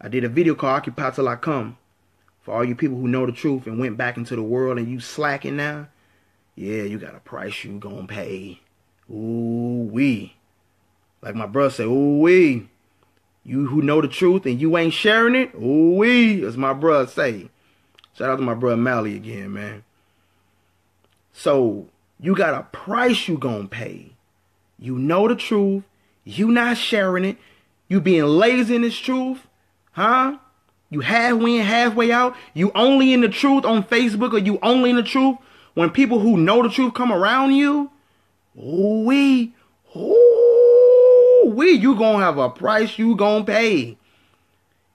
I did a video called Occupy Till I Come. For all you people who know the truth and went back into the world and you slacking now. Yeah, you got a price you gonna pay. Ooh-wee. Like my brother said, ooh-wee. You who know the truth and you ain't sharing it, ooh-wee, as my brother say. Shout out to my brother Mally again, man. So, you got a price you gonna pay. You know the truth. You not sharing it. You being lazy in this truth. Huh? You halfway in, halfway out. You only in the truth on Facebook, or you only in the truth when people who know the truth come around you. Ooh-wee. Ooh-wee. You gonna have a price you gonna pay.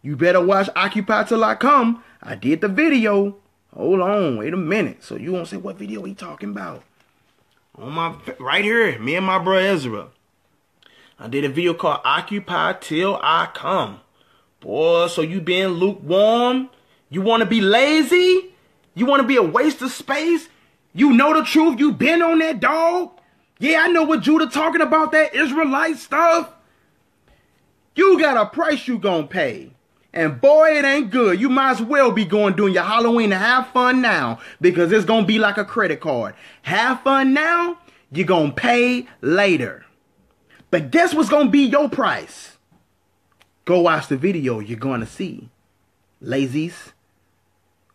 You better watch Occupy Till I Come. I did the video. Hold on. Wait a minute. So you won't say what video he talking about. On my right here, me and my brother Ezra. I did a video called Occupy Till I Come. Boy, so you being lukewarm? You want to be lazy? You want to be a waste of space? You know the truth? You been on that dog? Yeah, I know what Judah talking about, that Israelite stuff. You got a price you gonna pay. And boy, it ain't good. You might as well be going doing your Halloween to have fun now, because it's going to be like a credit card. Have fun now, you're going to pay later. But guess what's going to be your price? Go watch the video. You're going to see. Lazies.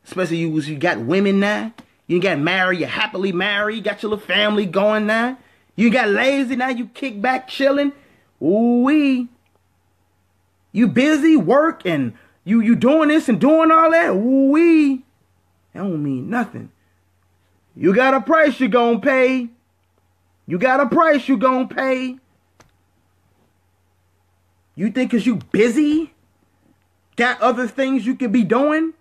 Especially you got women now. You got married. You're happily married. You got your little family going now. You got lazy now. You kick back chilling. Ooh-wee. You busy, work, and you doing this and doing all that. Ooh-wee. That don't mean nothing. You got a price you gonna pay. You got a price you gonna pay. You think because you busy, got other things you could be doing,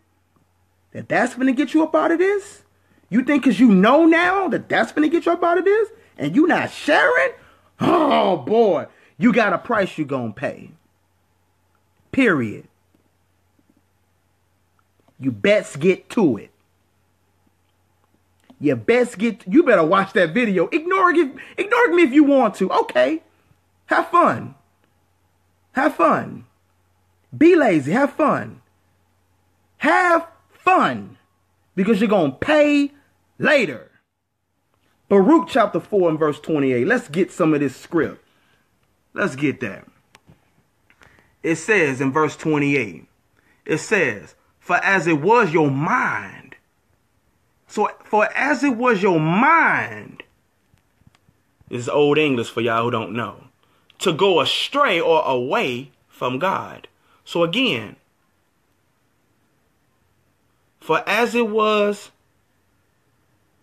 that's gonna get you up out of this? You think because you know now that's gonna get you up out of this? And you not sharing? Oh, boy. You got a price you gonna pay. Period. You best get to it. You better watch that video. Ignore me if you want to. Okay. Have fun. Have fun. Be lazy. Have fun. Have fun. Because you're going to pay later. Baruch chapter 4 and verse 28. Let's get some of this script. Let's get that. It says in verse 28, it says, for as it was your mind. So, for as it was your mind, this is old English for y'all who don't know, to go astray or away from God. So again, for as it was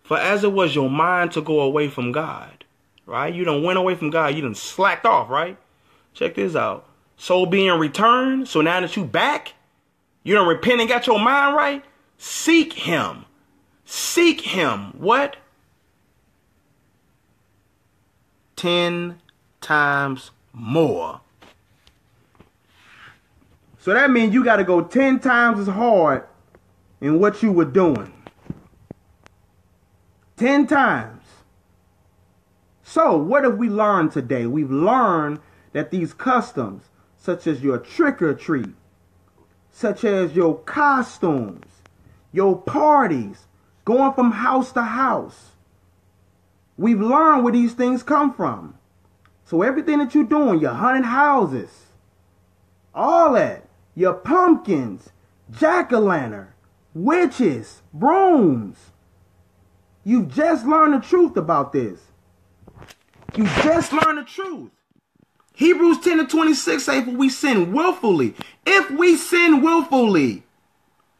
your mind to go away from God, right? You done went away from God. You done slacked off, right? Check this out. So being returned, so now that you back, you done repent and got your mind right, seek him. Seek him. What? 10 times more. So that means you got to go 10 times as hard in what you were doing. 10 times. So what have we learned today? We've learned that these customs, such as your trick or treat, such as your costumes, your parties, going from house to house, we've learned where these things come from. So everything that you're doing, your haunted houses, all that, your pumpkins, jack-o'-lantern, witches, brooms, you've just learned the truth about this. You just learned the truth. Hebrews 10:26 say, for we sin willfully. If we sin willfully,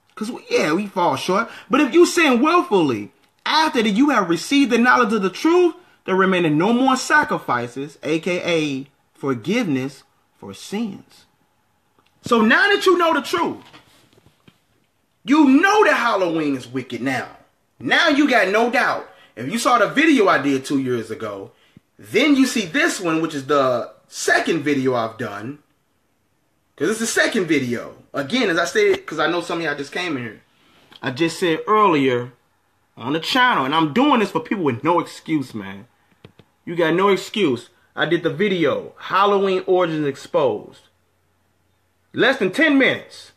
because we fall short. But if you sin willfully, after that you have received the knowledge of the truth, there remain no more sacrifices, aka forgiveness for sins. So now that you know the truth, you know that Halloween is wicked now. Now you got no doubt. If you saw the video I did 2 years ago, then you see this one, which is the second video I've done. Because it's the second video. Again, as I said, because I know some of y'all just came in here. I just said earlier on the channel, and I'm doing this for people with no excuse, man. You got no excuse. I did the video, Halloween Origins Exposed. Less than 10 minutes.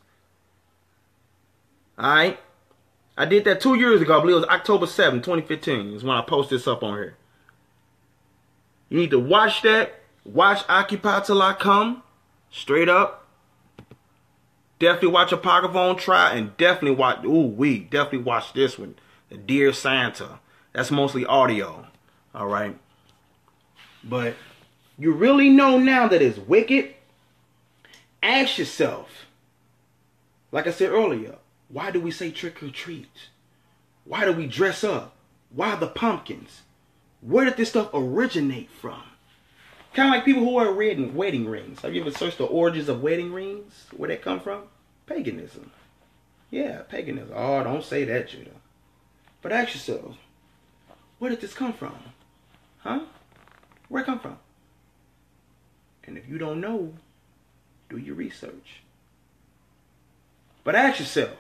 Alright? I did that 2 years ago. I believe it was October 7, 2015 is when I posted this up on here. You need to watch that. Watch Occupy Till I Come. Straight up. Definitely watch Apocryphal Try, and definitely watch, definitely watch this one. The Dear Santa. That's mostly audio. Alright? But you really know now that it's wicked. Ask yourself, like I said earlier, why do we say trick or treat? Why do we dress up? Why the pumpkins? Where did this stuff originate from? Kind of like people who wear wedding rings. Have you ever searched the origins of wedding rings? Where they come from? Paganism. Yeah, paganism. Oh, don't say that, Judah. But ask yourself, where did this come from? Huh? Where it come from? And if you don't know, do your research. But ask yourself,